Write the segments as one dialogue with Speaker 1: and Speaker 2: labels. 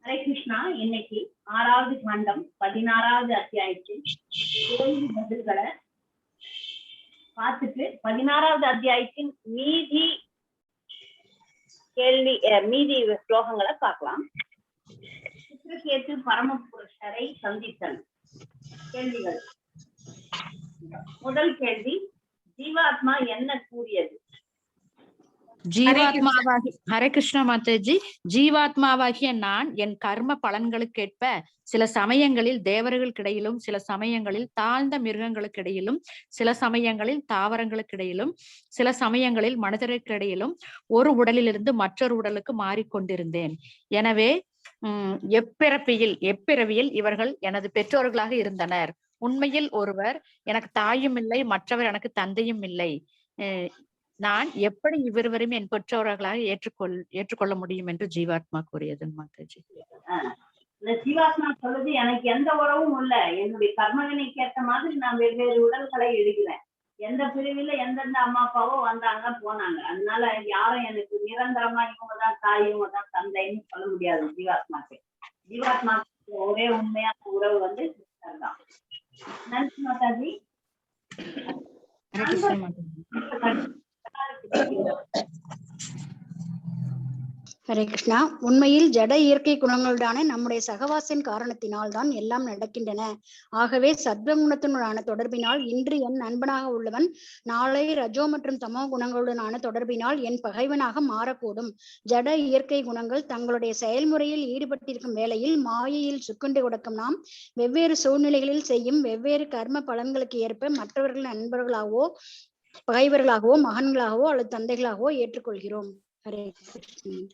Speaker 1: ஹரே கிருஷ்ணா. இன்னைக்கு 6வது காண்டம் 16வது அத்தியாயத்தில் கேள்வி பதில்களை பார்த்துட்டு 16வது அத்தியாயத்தின் மீதி ஸ்லோகங்களை பார்க்கலாம். சித்திரகேது பரமபுருஷரை சந்தித்தல். கேள்விகள். முதல் கேள்வி, ஜீவாத்மா என்ன கூறியது?
Speaker 2: ஹரே கிருஷ்ணா மாதாஜி. ஜீவாத்மாவாகிய நான் என் கர்ம பலன்களுக்கேற்ப சில சமயங்களில் தேவர்களுக்கிடையிலும், சில சமயங்களில் தாழ்ந்த மிருகங்களுக்கிடையிலும், சில சமயங்களில் தாவரங்களுக்கிடையிலும், சில சமயங்களில் மனிதருக்கிடையிலும் ஒரு உடலிலிருந்து மற்றொரு உடலுக்கு மாறிக்கொண்டிருந்தேன். எனவே எப்பிறவியில் இவர்கள் எனது பெற்றோர்களாக இருந்தனர். உண்மையில் ஒருவர் எனக்கு தாயும் இல்லை, மற்றவர் எனக்கு தந்தையும் இல்லை. நான் எப்படி இவருவரும் என் பெற்றோர்களாக ஏற்றுக்கொள்ள முடியும் என்று ஜீவாத்மா கூறியது மாதாஜி.
Speaker 1: ஜீவாத்மா சொல்லுது, எனக்கு எந்த உறவும் இல்ல, என்னுடைய கர்மவினைக்கு ஏற்ற மாதிரி நான் வெவ்வேறு உடல்களை எடுக்கிறேன். எந்த பிரிவில எந்தெந்த அம்மா அப்பாவோ வந்தாங்க போனாங்க, அதனால யாரும் எனக்கு நிரந்தரமா இவங்கதான் தாய் இவங்கதான் தந்தைன்னு சொல்ல முடியாது. ஜீவாத்மாக்கு ஒரே உண்மையான உறவு வந்து கிருஷ்ணர் தான். நன்றி மாதாஜி.
Speaker 3: ஹரே கிருஷ்ணா. உண்மையில் ஜட இயற்கை குணங்களுடான நம்முடைய சகவாசின் காரணத்தினால் தான் எல்லாம் நடக்கின்றன. ஆகவே சத்வகுணத்தினுடான தொடர்பினால் இன்று என் நண்பனாக உள்ளவன் நாளை ரஜோ மற்றும் தமோ குணங்களுடனான தொடர்பினால் என் பகைவனாக மாறக்கூடும். ஜட இயற்கை குணங்கள் தங்களுடைய செயல்முறையில் ஈடுபட்டிருக்கும் வேளையில் மாயையில் சுக்குண்டு கொடுக்கும் நாம் வெவ்வேறு சூழ்நிலைகளில் செய்யும் வெவ்வேறு கர்ம பலன்களுக்கு ஏற்ப மற்றவர்கள் நண்பர்களாகவோ பகைவர்களாகவோ மகன்களாகவோ அல்லது தந்தைகளாகவோ ஏற்றுக்கொள்கிறோம். ஹரே கிருஷ்ணன்.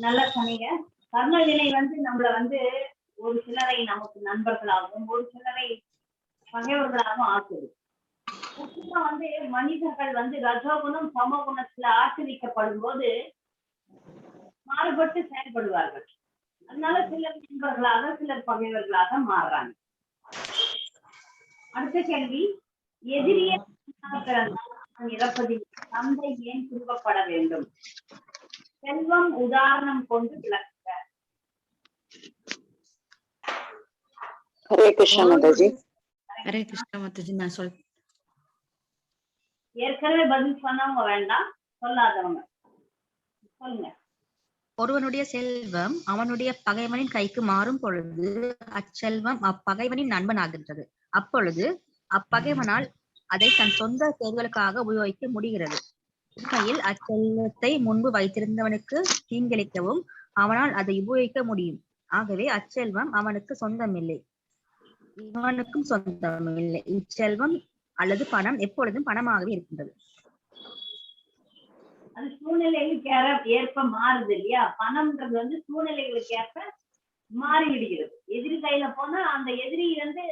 Speaker 1: நல்லா சொன்னீங்க. கர்ம வினை வந்து நம்மள வந்து ஒரு சிலரை நமக்கு நண்பர்களாகவும் ஒரு சிலரை பகைவர்களாகவும் ஆக்குது. முக்கியமா வந்து மனிதர்கள் வந்து ரஜோகுணம் சமகுணத்துல ஆசிரிக்கப்படும் போது மாறுபட்டு செயல்படுவார்கள். அதனால சிலர் நண்பர்களாக சிலர் பகைவர்களாக மாறுறாங்க. அடுத்த கேள்வி, எதிரியே இறப்பதில் தந்தை ஏன் துன்பப்பட வேண்டும்? செல்வம் உதாரணம் கொண்டு விளக்குக.
Speaker 4: ஹரே கிருஷ்ணா மாதாஜி.
Speaker 2: ஹரே கிருஷ்ணா மாதாஜி. நான்
Speaker 1: ஏற்கனவே பதில் சொன்னவங்க வேண்டாம், சொல்லாதவங்க சொல்லுங்க.
Speaker 5: ஒருவனுடைய செல்வம் அவனுடைய பகைவனின் கைக்கு மாறும் பொழுது அச்செல்வம் அப்பகைவனின் நண்பன் ஆகின்றது. அப்பொழுது அப்பகைவனால் அதை தன் சொந்த தேர்தலுக்காக உபயோகிக்க முடிகிறது. உண்மையில் அச்செல்வத்தை முன்பு வைத்திருந்தவனுக்கு தீங்கிழைக்கவும் அவனால் அதை உபயோகிக்க முடியும். ஆகவே அச்செல்வம் அவனுக்கு சொந்தமில்லை, இவனுக்கும் சொந்தமில்லை. இச்செல்வம் அல்லது பணம் எப்பொழுதும் பணமாகவே இருக்கின்றது.
Speaker 1: அது சூழ்நிலைகளுக்கு ஏற்ப மாறுது இல்லையா? பணம்ன்றது வந்து சூழ்நிலைகளுக்கு ஏற்ப மாறிவிடுகிறது. எதிரி கையில போனா அந்த எதிரி வந்து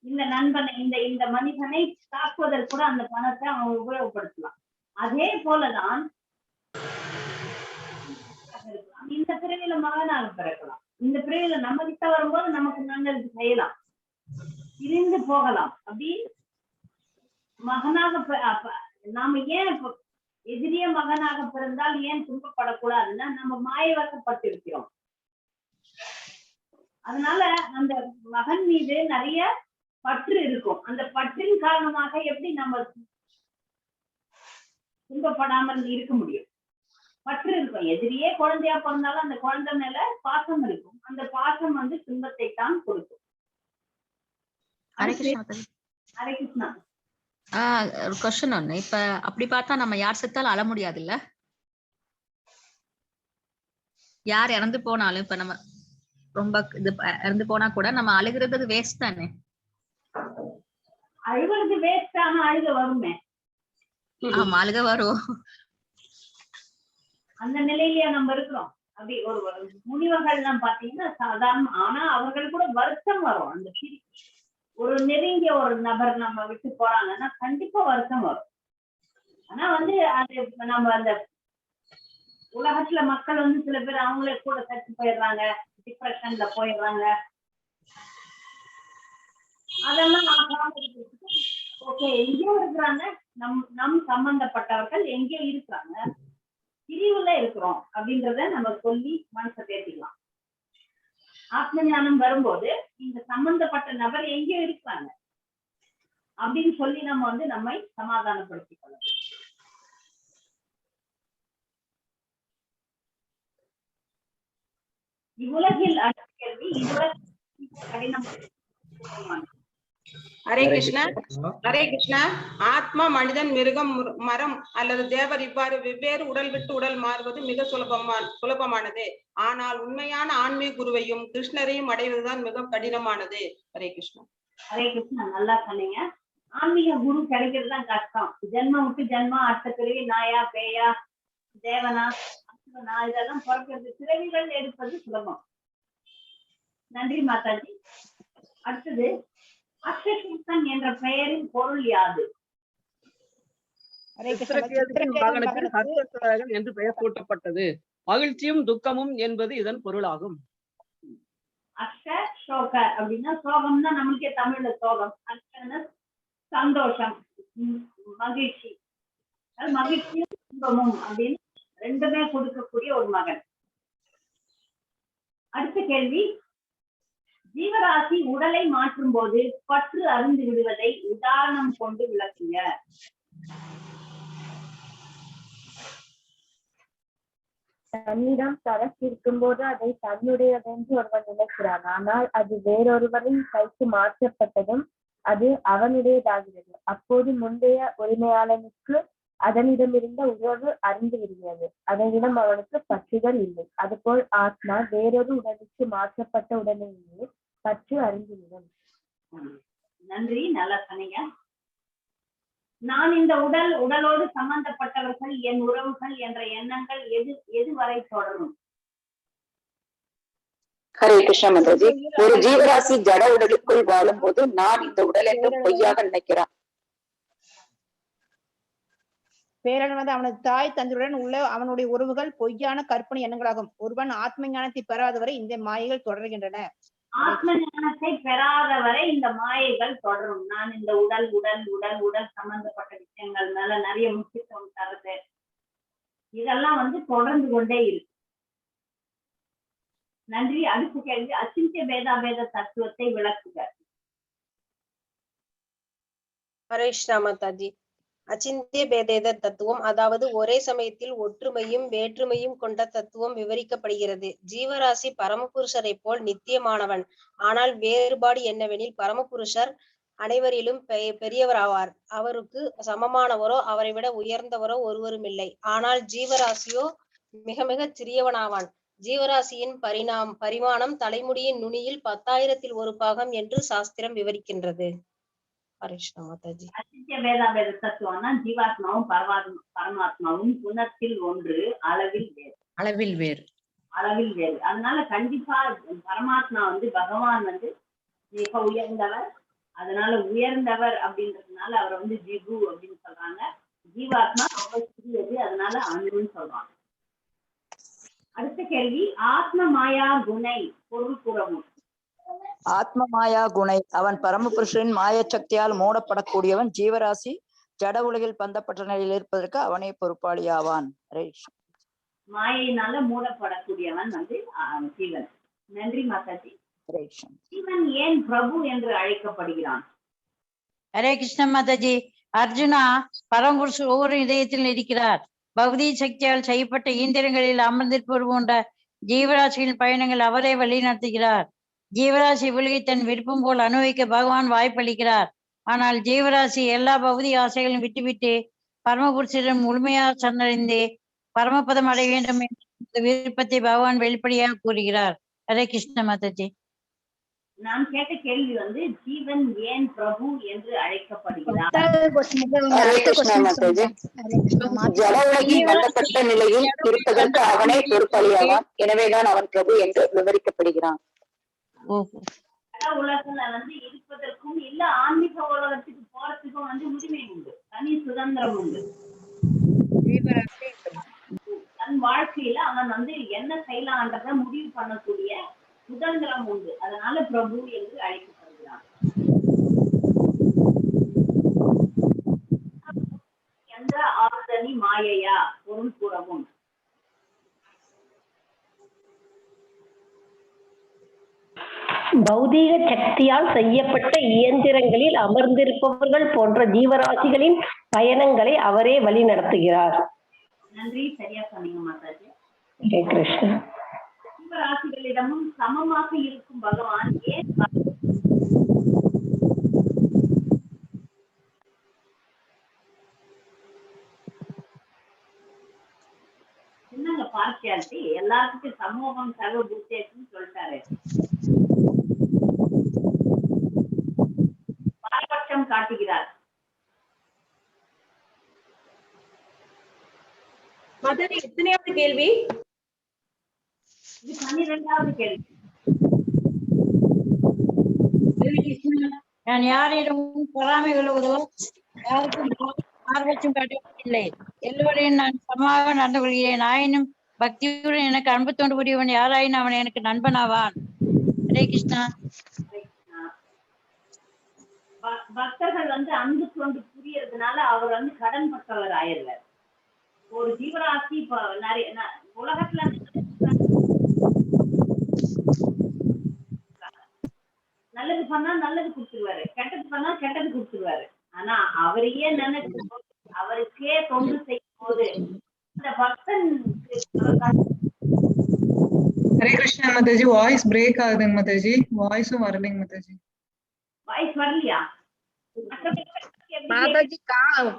Speaker 1: இந்த நண்பனை இந்த மனிதனை தாக்குவதற்கு கூட அந்த பணத்தை அவன் உபயோகப்படுத்தலாம். அதே போலதான் இந்த பிரிவில மகனாக பிறக்கலாம். இந்த பிரிவில நம்ம கிட்ட வரும்போது நமக்கு நல்லது செய்யலாம், பிரிந்து போகலாம். அப்படி மகனாக நாம ஏன் எதிரிய மகனாக பிறந்தால் ஏன் துன்பப்படக்கூடாதுன்னா நம்ம மாயவசப்பட்டிருக்கிறோம். அதனால அந்த மகன் மீது நிறைய பற்று இருக்கும். அந்த பற்றின் காரணமாக எப்படி நம்ம துன்பப்படாமல் இருக்க முடியும்? பற்று இருக்கும். எதிரியே குழந்தையா பிறந்தாலும் அந்த குழந்தை மேல பாசம் இருக்கும். அந்த பாசம் வந்து துன்பத்தை தான் கொடுக்கும்.
Speaker 5: ஹரே கிருஷ்ணா. ஒரு கொஸ்டின் ஒண்ணு. இப்ப அப்படி பார்த்தா நம்ம யார் செத்தாலும் அழ முடியாது இல்ல? யார் இறந்து போனாலும் இப்ப நம்ம ரொம்ப இது இறந்து போனா கூட நம்ம அழுகிறது வேஸ்ட் தானே?
Speaker 1: அழுகிறது வேஸ்ட் ஆனா அழுக வருமே.
Speaker 5: ஆமா, அழுக வரும்.
Speaker 1: அந்த நிலையிலேயே நம்ம இருக்கிறோம். அப்படி ஒரு முனிவர்கள் எல்லாம் பாத்தீங்கன்னா சாதாரண, ஆனா அவர்கள் கூட வருத்தம் வரும். அந்த ஒரு நெருங்கிய ஒரு நபர் நம்ம விட்டு போறாங்கன்னா கண்டிப்பா வருத்தம் வரும். ஆனா வந்து அது நம்ம அந்த உலகத்துல மக்கள் வந்து சில பேர் அவங்களே கூட தச்சு போயிடுறாங்க, டிப்ரெஷன்ல போயிடுறாங்க. அதெல்லாம் ஓகே, எங்கேயோ இருக்கிறாங்க, நம் சம்பந்தப்பட்டவர்கள் எங்கேயோ இருக்கிறாங்க, பிரிவுல இருக்கிறோம் அப்படின்றத நம்ம சொல்லி மனசை தேர்த்திக்கலாம். ஆத்ம ஞானம் வரும்போது இந்த சம்பந்தப்பட்ட நபர் எங்கேயோ இருக்கிறாங்க அப்படின்னு சொல்லி நம்ம வந்து நம்மை சமாதானப்படுத்திக் கொள்ளலாம். இவ்வுலகில் அடுத்த கேள்வி, இவ்வுலகில் கடினம்.
Speaker 6: ஹரே கிருஷ்ணா. ஹரே கிருஷ்ணா. ஆத்மா, மனிதன், மிருகம், மரம் அல்லது தேவர் இவ்வாறு வெவ்வேறு உடல் விட்டு உடல் மாறுவது மிக சுலபமானது. ஆனால் உண்மையான ஆன்மீக குருவையும் கிருஷ்ணரையும் அடைவதுதான் மிக கடினமானது. ஹரே கிருஷ்ணா.
Speaker 1: ஹரே கிருஷ்ணா, நல்லா சொன்னீங்க. ஆன்மீக குரு கிடைக்கிறது தான் கஷ்டம். ஜென்மம் விட்டு ஜென்மம், அடுத்த பிறவி நாயா பேயா தேவனா அசுரனா இதெல்லாம் பிறக்கிறது, பிறவிகள் எடுப்பது சுலபம். நன்றி மாதாஜி. அடுத்தது, அக்ஷயன் என்ற பெயரின் பொருள் யாது?
Speaker 7: என்று பெயர் சூட்டப்பட்டது. மகிழ்ச்சியும் துக்கமும் என்பது இதன் பொருளாகும்.
Speaker 1: அக்ஷோக அப்படின்னா சோகம்னா நம்மளுக்கே தமிழ்ல சோகம். அக்ஷன சந்தோஷம், மகிழ்ச்சி. மகிழ்ச்சியும் துன்பமும் அப்படின்னு ரெண்டுமே கொடுக்கக்கூடிய ஒரு மகன். அடுத்த கேள்வி, ஜீவராசி உடலை மாற்றும் போது பற்று அருந்து விடுவதை உதாரணம் கொண்டு விளக்குங்க.
Speaker 8: தன்னிடம் சரக்கு இருக்கும்போது அதை தன்னுடையதென்று ஒருவன் நினைக்கிறான். ஆனால் அது வேறொருவரின் கைக்கு மாற்றப்பட்டதும் அது அவனுடையதாகிறது. அப்போது முந்தைய உரிமையாளனுக்கு அதனிடமிருந்த உறவு அறிந்து விடுகிறது. அதனிடம் அவனுக்கு பற்றுதல் இல்லை. அதுபோல் ஆத்மா வேறொரு உடலுக்கு மாற்றப்பட்ட உடனேயே பற்று அறிந்துவிடும்.
Speaker 1: நன்றி, நல்லா சொன்னீங்க. நான் இந்த உடலோடு சம்பந்தப்பட்டவர்கள், என் உறவுகள் என்ற எண்ணங்கள் எது வரை தொடரும்?
Speaker 4: ஹரே கிருஷ்ணா மாதாஜி. ஒரு ஜீவராசி ஜட உடலுக்குள் வாழும் போது நான் இந்த உடல் என்று பொய்யாக நினைக்கிறான்.
Speaker 9: பேரன் வந்து அவனது தாய் தந்தையுடன் உள்ள அவனுடைய உறவுகள் பொய்யான கற்பனை எண்ணங்களாகும். ஒருவன் ஆத்ம ஞானத்தை பெறாதவரை இந்த மாயைகள் தொடர்கின்றன.
Speaker 1: ஆத்ம ஞானத்தை பெறாதவரை இந்த மாயைகள் தொடரும். நான் இந்த உடல் சம்பந்தப்பட்ட விஷயங்கள் மேல நிறைய முக்கியத்துவம் தருது, இதெல்லாம் வந்து தொடர்ந்து கொண்டே இருக்கு. நன்றி. அடுத்த கேள்வி, அச்சிந்திய பேதாபேத தத்துவத்தை விளக்குக.
Speaker 10: ஹரே கிருஷ்ணா மாதாஜி. அச்சிந்திய பேதேத தத்துவம், அதாவது ஒரே சமயத்தில் ஒற்றுமையும் வேற்றுமையும் கொண்ட தத்துவம் விவரிக்கப்படுகிறது. ஜீவராசி பரமபுருஷரை போல் நித்தியமானவன். ஆனால் வேறுபாடு என்னவெனில், பரமபுருஷர் அனைவரிலும் பெரியவராவார். அவருக்கு சமமானவரோ அவரை விட உயர்ந்தவரோ ஒருவரும் இல்லை. ஆனால் ஜீவராசியோ மிக மிக சிறியவனாவான். ஜீவராசியின் பரிமாணம் தலைமுடியின் நுனியில் 10,000 ஒரு பாகம் என்று சாஸ்திரம் விவரிக்கின்றது.
Speaker 1: அச்சிந்திய பேதாபேத தத்துவம்னா ஜீவாத்மாவும் பரமாத்மாவும் குணத்தில் ஒன்று, அளவில் வேறு. அதனால கண்டிப்பா பரமாத்மா வந்து பகவான் வந்து மிக உயர்ந்தவர். அதனால உயர்ந்தவர் அப்படின்றதுனால அவர் வந்து ஜிகு அப்படின்னு சொல்றாங்க. ஜீவாத்மா ரொம்ப சிறியது, அதனால அணுன்னு சொல்றாங்க. அடுத்த கேள்வி, ஆத்ம மாயா குணை பொருள் கூறவும்.
Speaker 11: ஆத்ம மாயா குணை, அவன் பரமபுருஷனின் மாய சக்தியால் மூடப்படக்கூடியவன். ஜீவராசி ஜட உலகில் பந்தப்பட்ட நிலையில் இருப்பதற்கு அவனே பொறுப்பாளியாவான்.
Speaker 1: மாயினால மூடப்படக்கூடியவன் வந்து ஜீவன். நன்றி மாதாஜி. ஜீவன் ஏன் பிரபு என்று அழைக்கப்படுகிறான்?
Speaker 12: ஹரே கிருஷ்ண மாதாஜி. அர்ஜுனா, பரமபுருஷர் ஒவ்வொரு இதயத்தில் இருக்கிறார். பௌதீக சக்தியால் செய்யப்பட்ட இயந்திரங்களில் அமர்ந்திருப்பவர் போன்ற ஜீவராசியின் பயணங்கள் அவரே வழிநடத்துகிறார். ஜீவராசி உலகை தன் விருப்பம் போல் அனுபவிக்க பகவான் வாய்ப்பளிக்கிறார். ஆனால் ஜீவராசி எல்லா பௌதிக ஆசைகளையும் விட்டுவிட்டு பரமபுருஷரிடம் முழுமையாக சரணடைந்து பரமபதம் அடைய வேண்டும் என்ற விருப்பத்தை பகவான் வெளிப்படையாக கூறுகிறார். ஹரே கிருஷ்ண மாதாஜி.
Speaker 1: நான் கேட்ட கேள்வி வந்து ஜீவன் ஏன் பிரபு என்று அழைக்கப்படுகிறார்?
Speaker 4: ஜட உலகில் பந்தப்பட்ட நிலையில் இருப்பதற்கு அவனே பொறுப்பாளியாவான். எனவேதான் அவன் பிரபு என்று விவரிக்கப்படுகிறான்.
Speaker 1: உலகத்துல வந்து இருப்பதற்கும் இல்ல ஆன்மீக உலகத்துக்கு போறதுக்கும் வந்து உரிமை உண்டு, தனி சுதந்திரம் உண்டு. தன் வாழ்க்கையில அவன் வந்து என்ன செய்யலான்றத முடிவு பண்ணக்கூடிய சுதந்திரம் உண்டு. அதனால பிரபு என்று அழைக்கப்படுகிறான். எந்த ஆர்தனி மாயையா பொருள் கூறவும்.
Speaker 13: பௌதீக சக்தியால் செய்யப்பட்ட இயந்திரங்களில் அமர்ந்திருப்பவர்கள் போன்ற ஜீவராசிகளின் பயணங்களை அவரே வழி நடத்துகிறார்.
Speaker 1: நன்றி, சரியா சொன்னீங்க மாதாஜி.
Speaker 13: ஹரே கிருஷ்ணா.
Speaker 1: ஜீவராசிகளிடமும் சமமாக இருக்கும் பகவான் ஏன் என்னங்க பார்த்தியாலிட்டி? எல்லாத்துக்கும் சமூகம் சர்வபூத்தேன்னு சொல்லிட்டாரு. பாரபட்சம் காட்டுகிறார்.
Speaker 14: மாதாஜி எத்தனையாவது கேள்வி?
Speaker 1: இது 12வது கேள்வி.
Speaker 12: நான் யாரிடமும் பொறாமை கொள்வதோ யாருக்கும் ஆர்வச்சும் காட்டுவதில்லை. எல்லோரையும் நான் சமமாக நடந்து கொள்கிறேன். ஆயினும் பக்தியுடன் எனக்கு அன்பு தோண்டு புரியவன் யாராயினும் அவன் எனக்கு நண்பனாவான். ஹரே கிருஷ்ணா.
Speaker 1: பக்தர்கள் அன்பு தொண்டு புரியறதுனால அவர் கடன் பட்டவர் ஆயிடுவார். ஒரு ஜீவராசி இப்ப நிறைய உலகத்துல நல்லது பண்ணா நல்லது கொடுத்துருவாரு, கெட்டது பண்ணா கெட்டது கொடுத்துருவாரு. ஆனா அவரையே நினைச்சு அவருக்கே தொண்டு செய்யும் போது அந்த பக்தன்.
Speaker 15: ஹரே கிருஷ்ணா மாதாஜி. வாய்ஸ் பிரேக் ஆகுதுங்க மாதாஜி. வாய்ஸும் வரலைங்க மாதாஜி.
Speaker 1: வாய்ஸ் வரலையா
Speaker 9: மாதாஜி?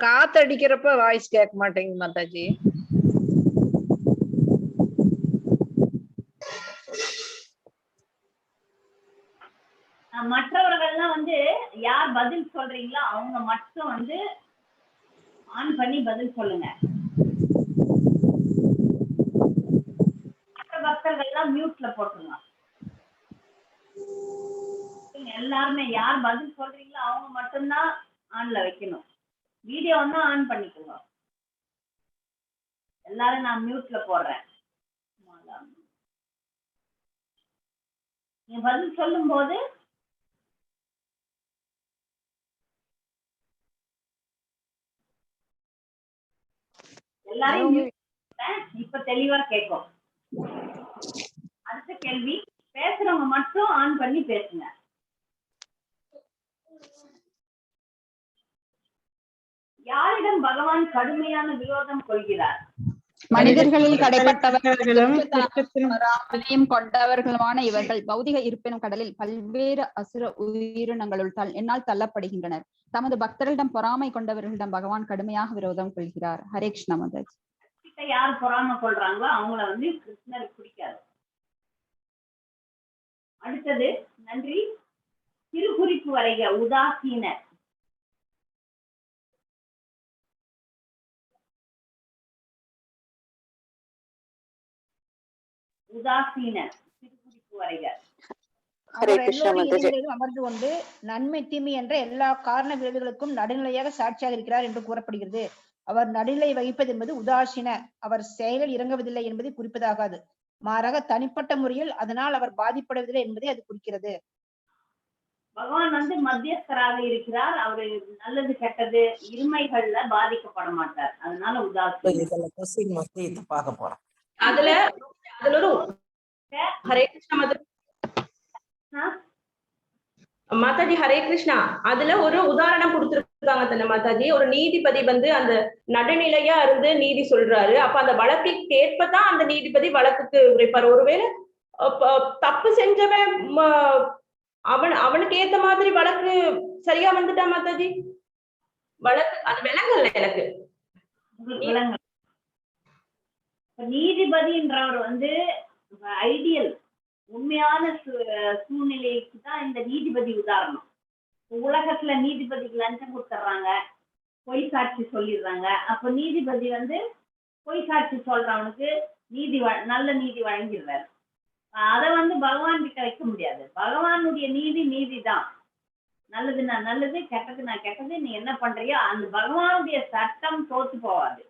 Speaker 9: காத்தடிக்கிறப்ப வாய்ஸ் கேட்க மாட்டேங்குது மாதாஜி.
Speaker 1: மற்றவர்கள்லாம் யார் பதில் சொல்றீங்களோ அவங்க மட்டும் ஆன் பண்ணி பதில் சொல்லுங்க. மற்ற பக்தர்கள்லாம் மியூட்ல போட்டுருங்க. எல்லாருமே யார் பதில் சொல்றீங்களோ அவங்க மட்டும்தான் ஆன்ல வைக்கணும். வீடியோ ஆன் பண்ணிக்கோங்க. எல்லாரும் நான் மியூட்ல போடுறேன். நீங்க பதில் சொல்லும் போது எல்லாரும் இப்ப தெளிவா கேட்கும். அடுத்த கேள்வி, பேசுறவங்க மட்டும் ஆன் பண்ணி பேசுங்க. யாரிடம் பகவான் கடுமையான விரோதம் கொள்கிறார்?
Speaker 16: மனிதர்களில் கடைப்பட்டவர்களும் வராமலையும் கொண்டவர்களுமான இவர்கள் பௌதிக இருப்பினும் கடலில் பல்வேறு அசுர உயிரினங்களுள் என்னால் தள்ளப்படுகின்றனர். தமது பக்தர்களிடம் பொறாமை கொண்டவர்களிடம் பகவான் கடுமையாக விரோதம் கொள்கிறார். ஹரே கிருஷ்ணா மாதாஜி.
Speaker 1: யார் பொறாமை கொள்றாங்களோ அவங்கள கிருஷ்ணருக்கு பிடிக்காது. அடுத்தது, நன்றி. திருக்குறிப்பு வரைக. உதாசீனர். உதாசீனர் திருக்குறிப்பு வரைக.
Speaker 9: அமர்ந்து கொண்டு நன்மை தீமை என்ற எல்லா காரண விளைவுகளுக்கும் நடுநிலையாக சாட்சியாக இருக்கிறார் என்று கூறப்படுகிறது. அவர் நடுநிலை வகிப்பது என்பது உதாசீன, அவர் செயலில் இறங்குவதில்லை என்பதை குறிப்பதாகாது. மாறாக தனிப்பட்ட முறையில் அதனால் அவர் பாதிப்படுவதில்லை என்பதை அது குறிக்கிறது.
Speaker 1: பகவான் மத்தியஸ்தராக இருக்கிறார். அவரு நல்லது கெட்டது இருமைகள்ல பாதிக்கப்பட மாட்டார். அதனால உதாசீனம்
Speaker 6: பார்க்க போறோம். அதுல ஒரு ஹரே கிருஷ்ணா மாதாஜி. ஹரே கிருஷ்ணா. அதுல ஒரு உதாரணம் கொடுத்திருக்காங்க தானே மாதாஜி. ஒரு நீதிபதி அந்த நடுநிலையா இருந்து நீதி சொல்றாரு. அப்ப அந்த வழக்குக்கு ஏற்பதான் அந்த நீதிபதி வழக்குக்கு உரைப்பார். ஒருவேளை தப்பு செஞ்சவன் அவனுக்கு ஏத்த மாதிரி வழக்கு சரியா வந்துட்டா மாதாஜி? வழக்கு அது விளங்கல எனக்கு.
Speaker 1: நீதிபதின்றவர் ஐடியல் உண்மையான சூழ்நிலைக்கு தான் இந்த நீதிபதி உதாரணம். உலகத்துல நீதிபதிக்கு லஞ்சம் கொடுத்துட்றாங்க, பொய் சாட்சி சொல்லிடுறாங்க. அப்ப நீதிபதி பொய் சாட்சி சொல்றவனுக்கு நல்ல நீதி வழங்கிடுறாரு. அதை பகவான் கிட்ட வைக்க முடியாது. பகவானுடைய நீதி தான். நல்லதுன்னா நல்லது, கெட்டதுன்னா கெட்டது. நீ என்ன பண்றியோ அந்த பகவானுடைய சட்டம் தோத்து போவாது.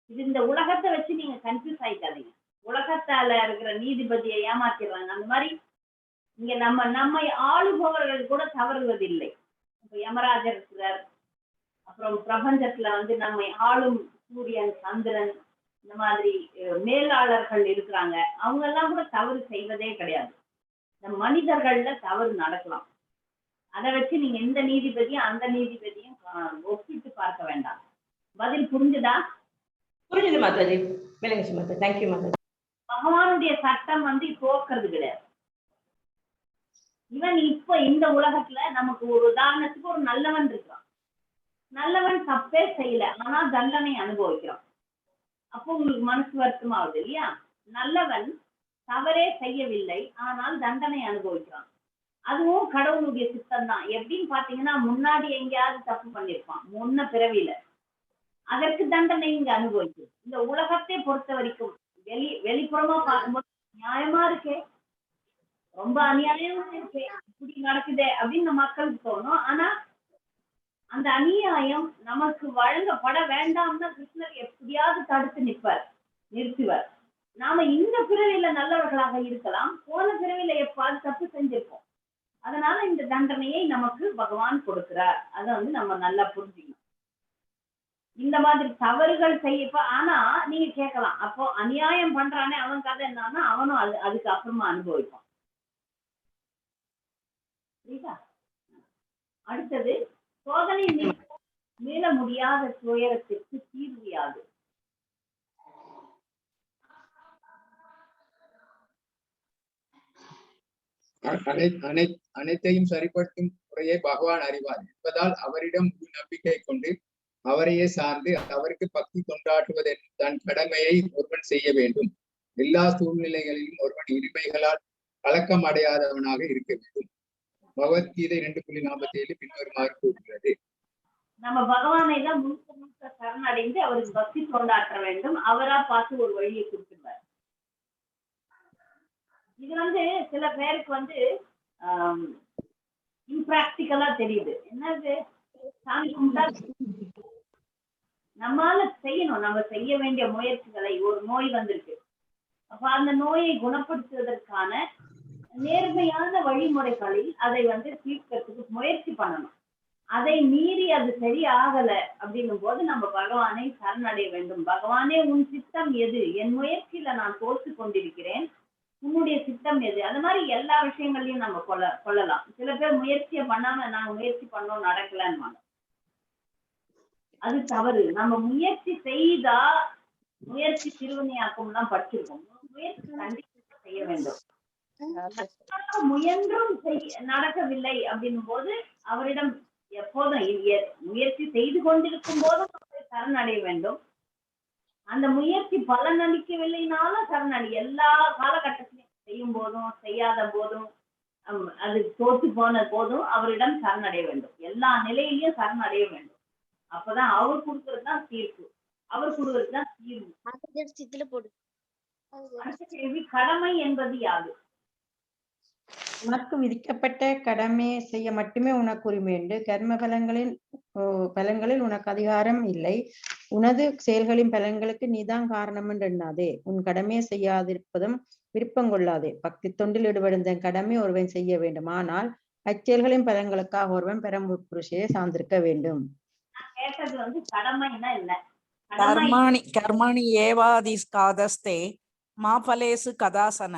Speaker 1: இது இந்த உலகத்தை வச்சு நீங்க கன்ஃபியூஸ் ஆயிக்காதீங்க. உலகத்தால இருக்கிற நீதிபதியை ஏமாத்திடுறாங்க. அந்த மாதிரி இங்க நம்மை ஆளுபவர்கள் கூட தவறுவதில்லை. இப்ப யமராஜர் இருக்கிறார். அப்புறம் பிரபஞ்சத்துல நம்மை ஆளும் சூரியன், சந்திரன், இந்த மாதிரி மேலாளர்கள் இருக்கிறாங்க. அவங்க எல்லாம் கூட தவறு செய்வதே கிடையாது. இந்த மனிதர்கள்ல தவறு நடக்கலாம். அதை வச்சு நீங்க எந்த நீதிபதியும் அந்த நீதிபதியும் ஒப்பிட்டு பார்க்க வேண்டாம். பதில் புரிஞ்சுதா?
Speaker 14: புரிஞ்சுது மாதாஜி. விளங்குச்சு மாதாஜி. தேங்க்யூ மாதாஜி.
Speaker 1: பகவானுடைய சட்டம் தோக்கிறது கிடையாது. இவன் இப்ப இந்த உலகத்துல நமக்கு ஒரு உதாரணத்துக்கு ஒரு நல்லவன் இருக்கான். நல்லவன் தப்பே செய்யல, ஆனா தண்டனை அனுபவிக்கிறான். அப்போ உங்களுக்கு மனசு வருத்தமாகுது இல்லையா? நல்லவன் தவறே செய்யவில்லை, ஆனால் தண்டனை அனுபவிக்கிறான். அதுவும் கடவுளுடைய சித்தம் தான். எப்படின்னு பாத்தீங்கன்னா, முன்னாடி எங்கேயாவது தப்பு பண்ணிருப்பான் முன்ன பிறவியில, அதற்கு தண்டனை இங்க அனுபவிக்கும். இந்த உலகத்தை பொறுத்த வரைக்கும் வெளிப்புறமா பார்க்கும்போது நியாயமா இருக்கே, ரொம்ப அநியாயமா இருக்கே, இப்படி நடக்குதே அப்படின்னு மக்களுக்கு தோணும். ஆனா அந்த அநியாயம் நமக்கு வழங்கப்பட வேண்டாம்னா கிருஷ்ணர் எப்படியாவது தடுத்து நிறுத்துவார். நாம இந்த பிறவியில நல்லவர்களாக இருக்கலாம், போன பிறவியில எப்பாவது தப்பு செஞ்சிருப்போம். அதனால இந்த தண்டனையை நமக்கு பகவான் கொடுக்கிறார். அதை நம்ம நல்லா புரிஞ்சுக்கணும். இந்த மாதிரி தவறுகள் செய்யப்ப ஆனா நீங்க கேட்கலாம், அப்போ அநியாயம் பண்றானே அவன் கதை என்னன்னா அவனும் அதுக்கு அப்புறமா அனுபவிப்பான். புரியுதா? அடுத்தது, சோதனை மீள முடியாத துயரத்திற்கு தீர்வு யாது?
Speaker 17: அனைத்தையும் சரிப்படுத்தும் முறையை பகவான் அறிவார் என்பதால் அவரிடம் முழு நம்பிக்கை கொண்டு அவரையே சார்ந்து அவருக்கு பக்தி தொண்டாற்றுவதன் தன் கடமையை ஒருவன் செய்ய வேண்டும். எல்லா சூழ்நிலைகளிலும் ஒருவன் இனிமைகளால் கலக்கம் அடையாதவனாக இருக்க வேண்டும். பகவத்கீதை 2.47 பின்வருமாறு கூறுகிறது.
Speaker 1: நம்ம பகவானை தான் முழுக்க சரணடைந்து அவருக்கு பக்தி தொண்டாற்ற வேண்டும். அவரா பார்த்து ஒரு வழியை கொடுத்துருவார். இது சில பேருக்கு இம்ப்ராக்டிக்கலா தெரியுது. என்னது, சாமி கும்பிட்டா நம்மால செய்யணும், நம்ம செய்ய வேண்டிய முயற்சிகளை. ஒரு நோய் வந்திருக்கு, அப்ப அந்த நோயை குணப்படுத்துவதற்கான நேர்மையான வழிமுறைகளில் அதை தீர்க்கிறதுக்கு முயற்சி பண்ணணும். அதை மீறி அது சரியாகல அப்படின்னும் போது நம்ம பகவானை சரணடைய வேண்டும். பகவானே, உன் சித்தம் எது? என் முயற்சியில நான் தோற்று கொண்டிருக்கிறேன், உன்னுடைய சித்தம் எது? அது மாதிரி எல்லா விஷயங்களையும் நம்ம கொள்ளலாம். சில பேர் முயற்சியை பண்ணாம நாங்க முயற்சி பண்ணோம் நடக்கலன்னு, அது தவறு. நம்ம முயற்சி செய்தா முயற்சி திருவினையாக்கும் தான் படிச்சிருக்கோம். முயற்சி கண்டிப்பா செய்ய வேண்டும். முயன்றும் நடக்கவில்லை அப்படின்னும் போது அவரிடம் எப்போதும் முயற்சி செய்து கொண்டிருக்கும் போதும் சரணடைய வேண்டும். அந்த முயற்சி பலன் அளிக்கவில்லைனாலும் சரணடை. எல்லா காலகட்டத்திலையும் செய்யும் போதும் செய்யாத போதும் அது தோற்று போன போதும் அவரிடம் சரணடைய வேண்டும். எல்லா நிலையிலையும் சரணடைய வேண்டும். அப்பதான் அவர் கொடுக்கறது தான் தீர்ப்பு, அவர் கொடுக்கறது தான் தீர்வு. அடுத்த கேள்வி, கடமை என்பது யாது?
Speaker 12: உனக்கு விதிக்கப்பட்ட கடமை செய்ய மட்டுமே உனக்கு உரிமை உண்டு. கர்ம பலன்களில் உனக்கு அதிகாரம் இல்லை. உனது செயல்களின் பலன்களுக்கு நீதான் காரணம் என்று எண்ணாதே. உன் கடமையை செய்யாதிருப்பதும் விருப்பம் கொள்ளாதே. பக்தி தொண்டில் ஈடுபடும் கடமை ஒருவன் செய்ய வேண்டும். ஆனால் அச்செயல்களின் பலன்களுக்காக ஒருவன் பரமபுருஷையை சார்ந்திருக்க வேண்டும்.
Speaker 1: கேட்டது கடமைன்னா என்ன?
Speaker 18: கர்மாணி ஏவாதிஸ்காதஸ்தே மா பலேசு கதாசன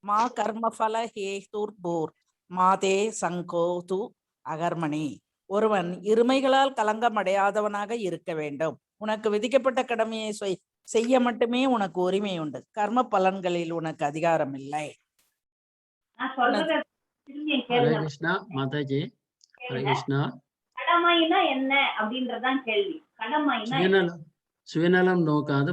Speaker 18: மா கர்மபல ஹேதுர்பூர் மாதே சங்கோது அகர்மணி. ஒருவன் இருமைகளால் கலங்கமடையாதவனாக இருக்க வேண்டும். உனக்கு விதிக்கப்பட்ட கடமையை செய்ய மட்டுமே உனக்கு உரிமை உண்டு. கர்ம பலன்களில் உனக்கு அதிகாரம் இல்லை.
Speaker 19: ஹரே கிருஷ்ணா மாதாஜி. ஹரே கிருஷ்ணா.
Speaker 1: கடமைனா என்ன அப்படின்றதான் கேள்வி. கடமைனா
Speaker 19: சுயநலம் நோக்காது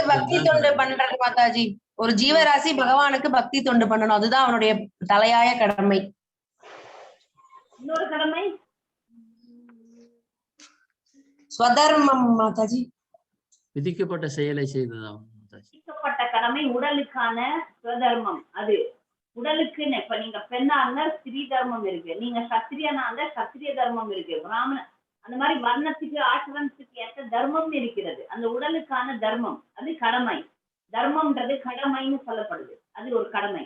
Speaker 14: பக்தி தொண்டு பண்றது மாதாஜி. ஒரு ஜீவராசி பகவானுக்கு பக்தி தொண்டு பண்ணணும், அதுதான் அவனுடைய தலையாய கடமை.
Speaker 1: இன்னொரு கடமை
Speaker 14: ஸ்வதர்மம் மாதாஜி.
Speaker 19: விதிக்கப்பட்ட செயலை செய்ததா மாதாஜி?
Speaker 1: விதிக்கப்பட்ட கடமை உடலுக்கான ஸ்வதர்மம். அது உடலுக்குன்னு, இப்ப நீங்க பெண்ணா இருந்தா ஸ்திரீ தர்மம் இருக்கு, நீங்க சத்திரியனா இருந்தா சத்திரிய தர்மம் இருக்கு, பிராமண அந்த மாதிரி வர்ணத்துக்கு ஆசிரமத்துக்கு ஏற்ற தர்மம் இருக்கிறது. அந்த உடலுக்கான தர்மம் அது கடமை. தர்மம்ன்றது கடமைன்னு சொல்லப்படுது, அது ஒரு கடமை.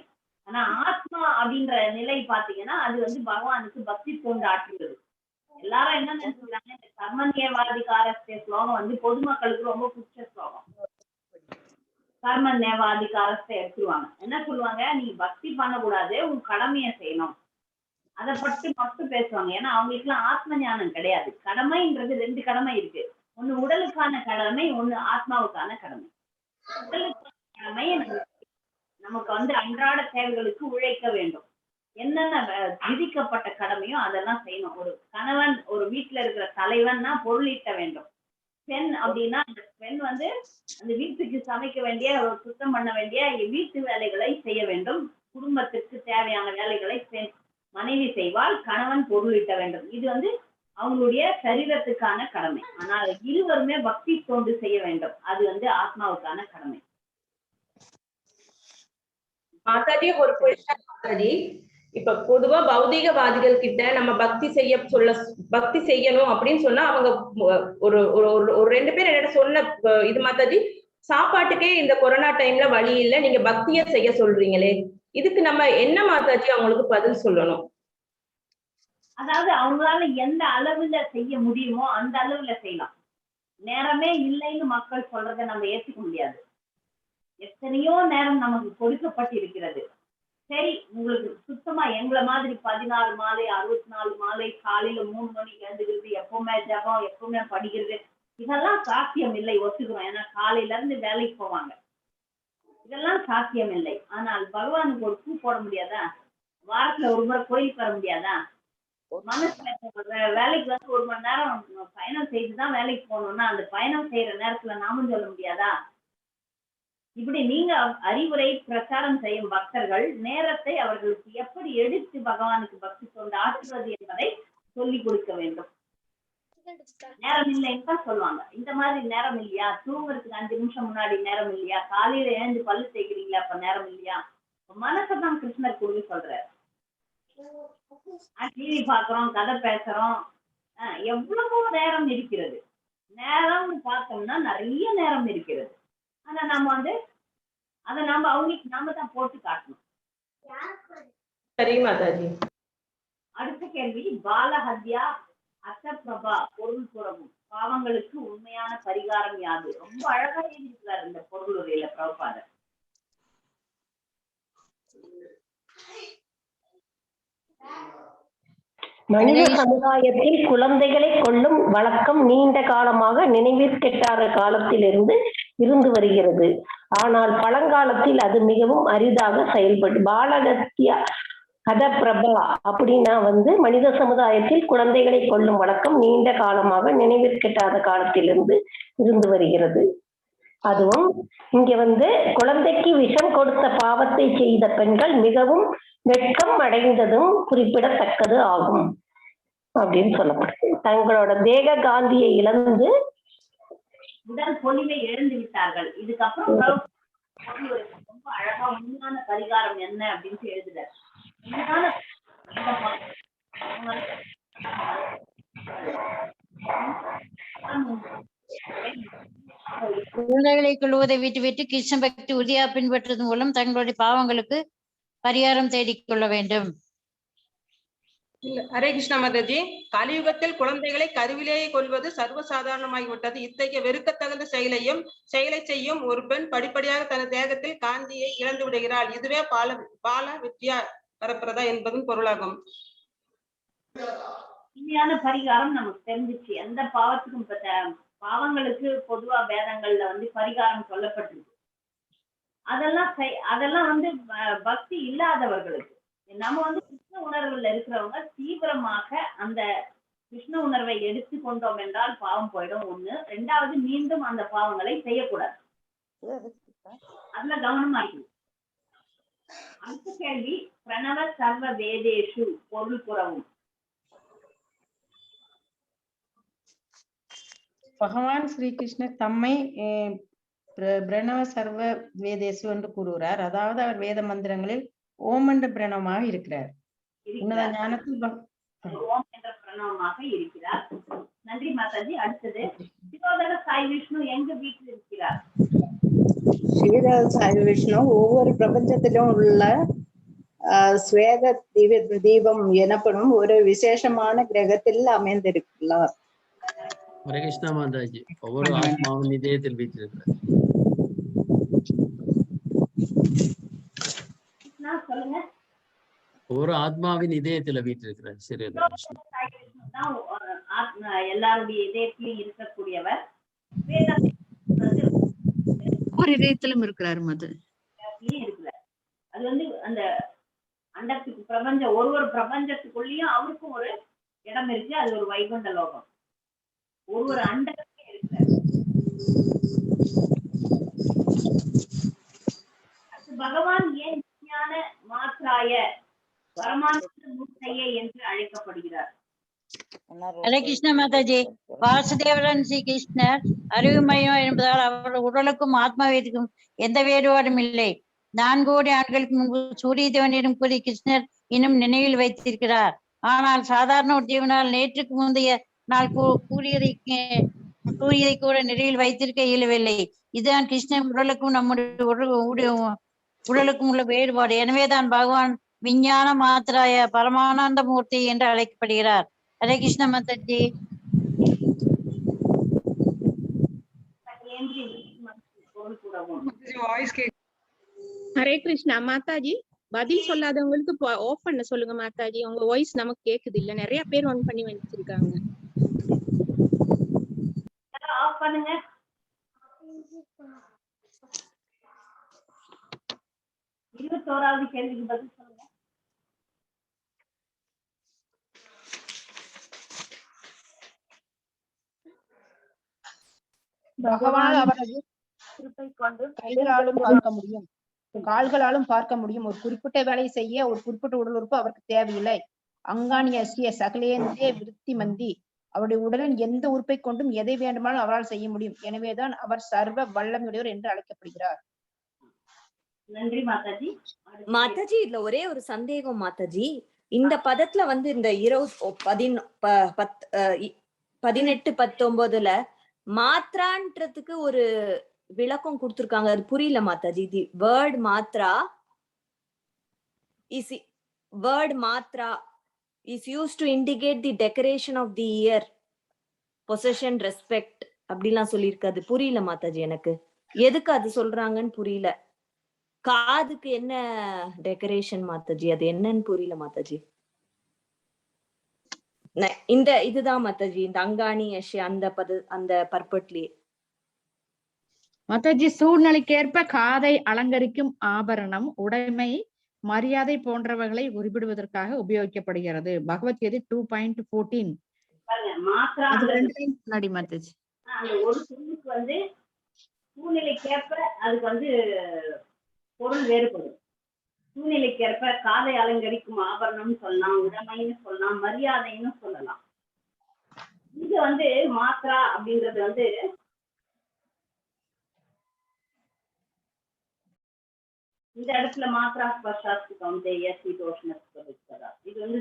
Speaker 1: ஆனா ஆத்மா அப்படின்ற நிலை பாத்தீங்கன்னா அது பகவானுக்கு பக்தி தொண்டு ஆற்றுகிறது. எல்லாரும் என்ன நினைச்சுக்கிறாங்க, இந்த கர்மண்யவாதிகார ஸ்லோகம் பொதுமக்களுக்கு ரொம்ப பிடிச்ச ஸ்லோகம். கர்ம நேவாதிகாரத்தை எடுத்துருவாங்க. என்ன சொல்லுவாங்க, நீ பக்தி பண்ணக்கூடாது, உன் கடமையை செய்யணும், அதை பற்றி மட்டும் பேசுவாங்க. ஏன்னா அவங்களுக்கு எல்லாம் ஆத்ம ஞானம் கிடையாது. கடமைன்றது 2 கடமை இருக்கு. ஒண்ணு உடலுக்கான கடமை, ஒண்ணு ஆத்மாவுக்கான கடமை. உடலுக்கான கடமை நமக்கு அன்றாட தேவைகளுக்கு உழைக்க வேண்டும். என்னென்ன விதிக்கப்பட்ட கடமையோ அதெல்லாம் செய்யணும். ஒரு கணவன் ஒரு வீட்டுல இருக்கிற தலைவன்னா பொருள் ஈட்ட வேண்டும். பெண் அப்படின்னா அந்த பெண் அந்த வீட்டுக்கு சமைக்க வேண்டிய, சுத்தம் பண்ண வேண்டிய வீட்டு வேலைகளை செய்ய வேண்டும். குடும்பத்திற்கு தேவையான வேலைகளை மனைவி செய்வாள், கணவன் பொருள் ஈட்ட வேண்டும். இது அவங்களுடைய சரீரத்துக்கான கடமை. ஆனால் இருவருமே பக்தி தொண்டு செய்ய வேண்டும். அது ஆத்மாவுக்கான கடமை.
Speaker 14: மாதாஜி ஒரு கொஸ்டின் மாதாஜி, இப்ப பொதுவா பௌதிகவாதிகள் கிட்ட நம்ம பக்தி செய்யணும் அப்படின்னு சொன்னா அவங்க ஒரு ஒரு 2 பேர் என்னோட சொன்ன இது மாதாஜி, சாப்பாட்டுக்கே இந்த கொரோனா டைம்ல வழி இல்ல, நீங்க பக்திய செய்ய சொல்றீங்களே, இதுக்கு நம்ம என்ன மாதாஜி அவங்களுக்கு பதில் சொல்லணும்?
Speaker 1: அதாவது அவங்களால எந்த அளவுல செய்ய முடியுமோ அந்த அளவுல செய்யலாம். நேரமே இல்லைன்னு மக்கள் சொல்றதை நம்ம ஏற்றுக்க முடியாது. எத்தனையோ நேரம் நமக்கு கொடுக்கப்பட்டிருக்கிறது. சரி, உங்களுக்கு சுத்தமா எங்களை மாதிரி 16 மாலை 64 மாலை காலையில 3 மணிக்கு எழுந்துக்கிறது, எப்பவுமே ஜபம், எப்பவுமே படிக்கிறது, இதெல்லாம் சாத்தியம் இல்லை, ஒத்துக்கிறோம். ஏன்னா காலையில இருந்து வேலைக்கு போவாங்க, இதெல்லாம் சாத்தியம் இல்லை. ஆனால் பகவானுக்கு ஒரு பூ போட முடியாதா? வாரத்துல ஒரு முறை கோயிலுக்கு வர முடியாதா? மனசுல வேலைக்கு 1 மணி நேரம் பயணம் செய்துதான் வேலைக்கு போகணும்னா அந்த பயணம் செய்யற நேரத்துல நாமும் சொல்ல முடியாதா? இப்படி நீங்க அறிவுரை பிரச்சாரம் செய்யும் பக்தர்கள் நேரத்தை அவர்களுக்கு எப்படி எடுத்து பகவானுக்கு பக்தி தொண்டு ஆற்றுவது என்பதை சொல்லிக் கொடுக்க வேண்டும். நேரம் இல்லைன்னு தான் சொல்லுவாங்க. இந்த மாதிரி நேரம் இல்லையா? தூங்குறதுக்கு 5 நிமிஷம் முன்னாடி நேரம் இல்லையா? காலையில எழுந்து பல்லு தேய்க்கிறீங்களா, அப்ப நேரம் இல்லையா? மனசதான் கிருஷ்ணர் கொடுக்க சொல்றாரு. டிவி பாக்குறோம், கதை பேசுறோம், எவ்வளவோ நேரம் இருக்கிறது. நேரம்னு பார்த்தோம்னா நிறைய நேரம் இருக்கிறது. ஆனா நம்ம அதை அவங்களுக்கு நாம தான் போட்டு காட்டணும்.
Speaker 14: சரி மாதாஜி.
Speaker 1: அடுத்த கேள்வி, பாலஹத்யா அசப்பிரபா பொருள் புறவும் பாவங்களுக்கு உண்மையான பரிகாரம் யாது? ரொம்ப அழகா எழுதியிருக்கிறார் இந்த பொருள் உரையில பிரபுபாதர்.
Speaker 13: மனித சமுதாயத்தில் குழந்தைகளை கொல்லும் வழக்கம் நீண்ட காலமாக நினைவிற்கெட்டாத காலத்திலிருந்து இருந்து வருகிறது. ஆனால் பழங்காலத்தில் அது மிகவும் அரிதாக செயல்பட்டு பாலகத்தியா கதப்பிரபா அப்படின்னா மனித சமுதாயத்தில் குழந்தைகளை கொல்லும் வழக்கம் நீண்ட காலமாக நினைவிற்கெட்டாத காலத்திலிருந்து இருந்து வருகிறது. அதுவும் இங்க குழந்தைக்கு விஷம் கொடுத்த பாவத்தை செய்த பெண்கள் மிகவும் வெட்கம் அடைந்ததும் குறிப்பிடத்தக்கது ஆகும் அப்படின்னு சொல்லப்படுது. தங்களோட தேக காந்தியை இழந்து
Speaker 1: உடல் பொலிவை இழந்து விட்டார்கள். இதுக்கப்புறம் ரொம்ப அழகா உண்மையான பரிகாரம் என்ன அப்படின்னு எழுதுறார்.
Speaker 12: குழந்தைகளை கொள்வதை விட்டுவிட்டு கிருஷ்ண பக்தி உறுதியா பின்பற்றுவதன் மூலம் தங்களுடைய பாவங்களுக்கு பரிகாரம் தேடிக்கொள்ள வேண்டும்.
Speaker 6: ஹரே கிருஷ்ணா மாதாஜி, கலியுகத்தில் குழந்தைகளை கருவிலேயே கொள்வது சர்வசாதாரணமாகிவிட்டது. இத்தகைய வெறுக்கத்தகுந்த செயலை செய்யும் ஒரு பெண் படிப்படியாக தனது தேகத்தில் காந்தியை இழந்து விடுகிறாள். இதுவே பால வித்யா பரப்பிரதா என்பதும் பொருளாகும்.
Speaker 1: உண்மையான பரிகாரம் நமக்கு தெரிஞ்சிச்சு. எந்த பாவத்துக்கும் பாவங்களுக்கு பொதுவா வேதங்கள்ல பரிகாரம் சொல்லப்பட்டிருக்கு. அதெல்லாம் பக்தி இல்லாதவர்களுக்கு. நம்ம கிருஷ்ண உணர்வுல இருக்கிறவங்க தீவிரமாக அந்த கிருஷ்ண உணர்வை எடுத்து கொண்டோம் என்றால் பாவம் போயிடும். 1. 2வது, மீண்டும் அந்த பாவங்களை செய்யக்கூடாது. அதுல கவனமா இருக்கணும். அடுத்த கேள்வி, பிரணவ சர்வ வேதேஷு பொருள் புறவும்.
Speaker 20: பகவான் ஸ்ரீகிருஷ்ணர் தம்மை பிரணவ சர்வ வேதேசு என்று கூறுகிறார். அதாவது அவர் வேத மந்திரங்களில் ஓம் என்ற பிரணவமாக இருக்கிறார். உன்னத ஞானத்தில்
Speaker 1: ஓம் என்ற பிரணவமாக இருக்கிறார். நன்றி மாதாஜி. அடுத்தது, சிரோதர சாய் விஷ்ணு எங்க வீட்டில் இருக்கிறார்?
Speaker 21: ஸ்ரீதர சாய் விஷ்ணு ஒவ்வொரு பிரபஞ்சத்திலும் உள்ள ஸ்வேத தீபம் எனப்படும் ஒரு விசேஷமான கிரகத்தில் அமைந்திருக்கிறார்.
Speaker 19: ஹரே கிருஷ்ணா மாதாஜி. ஒவ்வொரு ஆத்மாவின் இதயத்தில் வீற்றிருக்கிறார்.
Speaker 1: சொல்லுங்க.
Speaker 19: ஒரு ஆத்மாவின் இதயத்துல வீற்றிருக்கிறார் சரி
Speaker 1: எல்லாருடைய இதயத்திலும் இருக்கக்கூடியவர்.
Speaker 2: ஒரு இதயத்திலும் இருக்கிறார் மது
Speaker 1: இருக்கிறார். அது வந்து அந்த அண்டத்துக்கு பிரபஞ்சம் ஒரு பிரபஞ்சத்துக்குள்ளேயும் அவருக்கும் ஒரு இடம் இருக்கு. அது ஒரு வைகுண்ட லோகம். ஒரு அண்டத்திலே இருக்கிறார். பகவான் ஏன் விஞ்ஞான மாத்ராய பரமானந்த மூர்த்தையே என்று அழைக்கப்படுகிறார்?
Speaker 12: ஹரே கிருஷ்ண மாதாஜி. வாசுதேவரன் ஸ்ரீ கிருஷ்ணர் அறிவுமயம் என்பதால் அவர் உடலுக்கும் ஆத்மாவிற்கும் எந்த வேறுபாடும் இல்லை. 4 கோடி ஆண்டுகளுக்கு முன்பு சூரிய தேவனிடம் கூறி கிருஷ்ணர் இன்னும் நினைவில் வைத்திருக்கிறார். ஆனால் சாதாரண ஒரு ஜீவனால் நேற்றுக்கு முந்தைய நாள் கூறியதை கூட நினைவில் வைத்திருக்க இயலவில்லை. இதுதான் கிருஷ்ணன் உடலுக்கும் நம்முடைய உடலுக்கும் உள்ள வேறுபாடு. எனவேதான் பகவான் விஞ்ஞான மாத்திராய பரமானந்த மூர்த்தி என்று அழைக்கப்படுகிறார். ஹரே கிருஷ்ண மாதாஜி.
Speaker 3: ஹரே கிருஷ்ணா மாதாஜி. பதில் சொல்லாதவங்களுக்கு ஆஃப் பண்ண சொல்லுங்க மாதாஜி. உங்க வாய்ஸ் நமக்கு கேக்குது இல்ல. நிறைய பேர் ஆன் பண்ணி வச்சிருக்காங்க.
Speaker 1: ஆஃப் பண்ணுங்க. இருபத்தோராவது கேள்விக்கு பதில் சொல்லுங்க.
Speaker 9: பகவான் அவரது திருப்பை கொண்டு கைகளாலும் பார்க்க முடியும், கால்களாலும் பார்க்க முடியும். ஒரு குறிப்பிட்ட வேலை செய்ய ஒரு குறிப்பிட்ட உடல் உறுப்பு அவருக்கு தேவையில்லை. அங்காணிய சகலேந்திரிய விருத்தி மந்தி. அவருடைய உடலின் எந்த உறுப்பை கொண்டும் எதை வேண்டுமானாலும் அவரால் செய்ய முடியும். எனவேதான் அவர் சர்வ வல்லமையுடையவர் என்று அழைக்கப்படுகிறார்.
Speaker 1: நன்றி மாதாஜி.
Speaker 22: மாதாஜி, இதுல ஒரே ஒரு சந்தேகம் மாதாஜி. இந்த பதத்துல வந்து இந்த 18-19 மாத்ரான்றதுக்கு ஒரு விளக்கம் கொடுத்திருக்காங்க. அது புரியல Mataji. The word matra is used to indicate the decoration of the ear, possession, respect அப்படிலாம் சொல்லியிருக்கு. அது புரியல மாதாஜி எனக்கு. எதுக்கு அது சொல்றாங்கன்னு புரியல. காதுக்கு என்ன டெக்கரேஷன் மாதாஜி? அது என்னன்னு புரியல மாதாஜி. இந்த இதுதான் மாதாஜி, இந்த அங்காணி அந்த பர்பட்லயே
Speaker 2: மாதாஜி. சூழ்நிலைக்கேற்ப காதை அலங்கரிக்கும் ஆபரணம், உடைமை, மரியாதை போன்றவர்களை குறிப்பிடுவதற்காக உபயோகிக்கப்படுகிறது. பகவத்கீதை 2.14. முன்னாடி மாதாஜி.
Speaker 1: ஒரு சொல்லுக்கு வந்து சூழ்நிலைக்கேற்ப அதுக்கு வந்து பொருள் வேறுபடும். சூழ்நிலைக்கேற்ப காதை அலங்கரிக்கும் ஆபரணம் சொல்லலாம், உடைமைன்னு சொல்லலாம், மரியாதைன்னு சொல்லலாம். இது வந்து மாத்ரா அப்படின்றது வந்து இந்த இடத்துல மாத்ரா ஸ்பர்ஷாஸ்து கௌந்தேய சீதோஷ்ணஸ்து விஸ்வதா. இது வந்து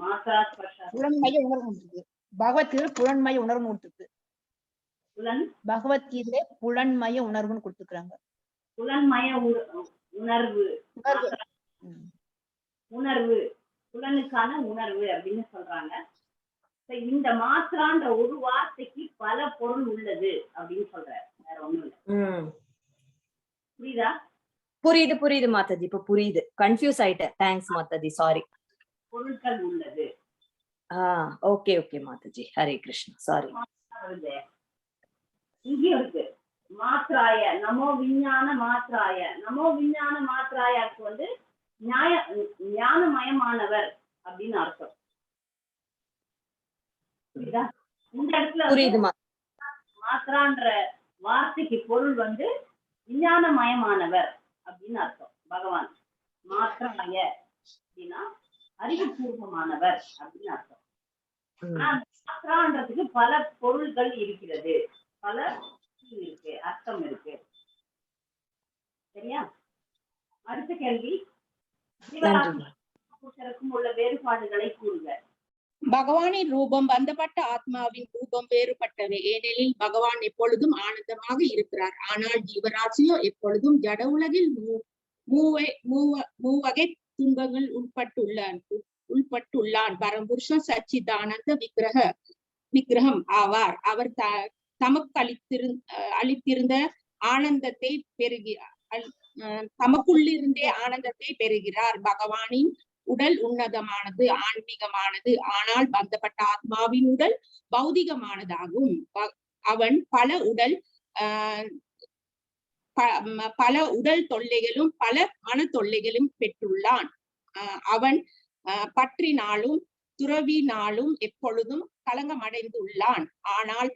Speaker 1: மாத்ரா ஸ்பர்ஷாஸ்து
Speaker 9: புலன்மய உணர்வு இருக்கு. பகவத்கீதை புலன்மய உணர்வு கொடுத்துருக்கு. பகவத்கீதை புலன்மய உணர்வுன்னு கொடுத்துருக்காங்க.
Speaker 1: புலன்மய உணர்வு உணர்வு புலனுக்கான உணர்வு அப்படின்னு சொல்றாங்க. இந்த மாத்ரான்ற ஒரு வார்த்தைக்கு பல பொருள் உள்ளது அப்படின்னு சொல்றாரு. வேற ஒண்ணும் இல்ல. புரியுதா?
Speaker 22: புரியுது மாதாஜி. இப்ப புரியுது. கன்ஃபியூஸ் ஆயிட்டேன். தேங்க்ஸ் மாதாஜி. சாரி.
Speaker 1: பொருட்கள் உள்ளது.
Speaker 22: ஓகே மாதாஜி. ஹரே கிருஷ்ணா. சாரி.
Speaker 1: இங்கேயும் இருக்கு. மாத்ராய நமோ விஞ்ஞான மாத்ராய. நமோ விஞ்ஞான மாத்ராயாக்கு வந்து ஞானமயமானவர் அப்படின்னு அர்த்தம். புரியுதா? இந்த இடத்துல மாத்ரான்ற வார்த்தைக்கு பொருள் வந்து விஞ்ஞானமயமானவர் அப்படின்னு அர்த்தம். பகவான் மாத்ராய அப்படின்னா அறிவுபூர்வமானவர் அப்படின்னு அர்த்தம். மாத்ரான்றதுக்கு பல பொருள்கள் இருக்கிறது, பல இருக்கு, அர்த்தம் இருக்கு. சரியா? அடுத்த கேள்வி, புருஷருக்கும் உள்ள வேறுபாடுகளை கூறுக.
Speaker 3: பகவானின் ரூபம் பந்தப்பட்ட ஆத்மாவின் ரூபம் வேறுபட்டவை. ஏனெனில் பகவான் எப்பொழுதும் ஆனந்தமாக இருக்கிறார். ஆனால் ஜீவராசியோ எப்பொழுதும் ஜட உலகில் மூவகை துன்பங்கள் உள்பட்டுள்ளான். பரம்புருஷன் சச்சிதானந்த விக்கிரகம் ஆவார். அவர் தமக்கு அளித்திருந்த ஆனந்தத்தை தமக்குள்ளிருந்தே ஆனந்தத்தை பெறுகிறார். பகவானின் உடல் உன்னதமானது, ஆன்மீகமானது. ஆனால் பந்தப்பட்ட ஆத்மாவின் உடல் பௌதிகமானதாகும். அவன் பல உடல் தொல்லைகளும் பல மன தொல்லைகளும் பெற்றுள்ளான். அவன் பற்றினாலும் துறவினாலும் எப்பொழுதும் களங்கமடைந்துள்ளான். ஆனால்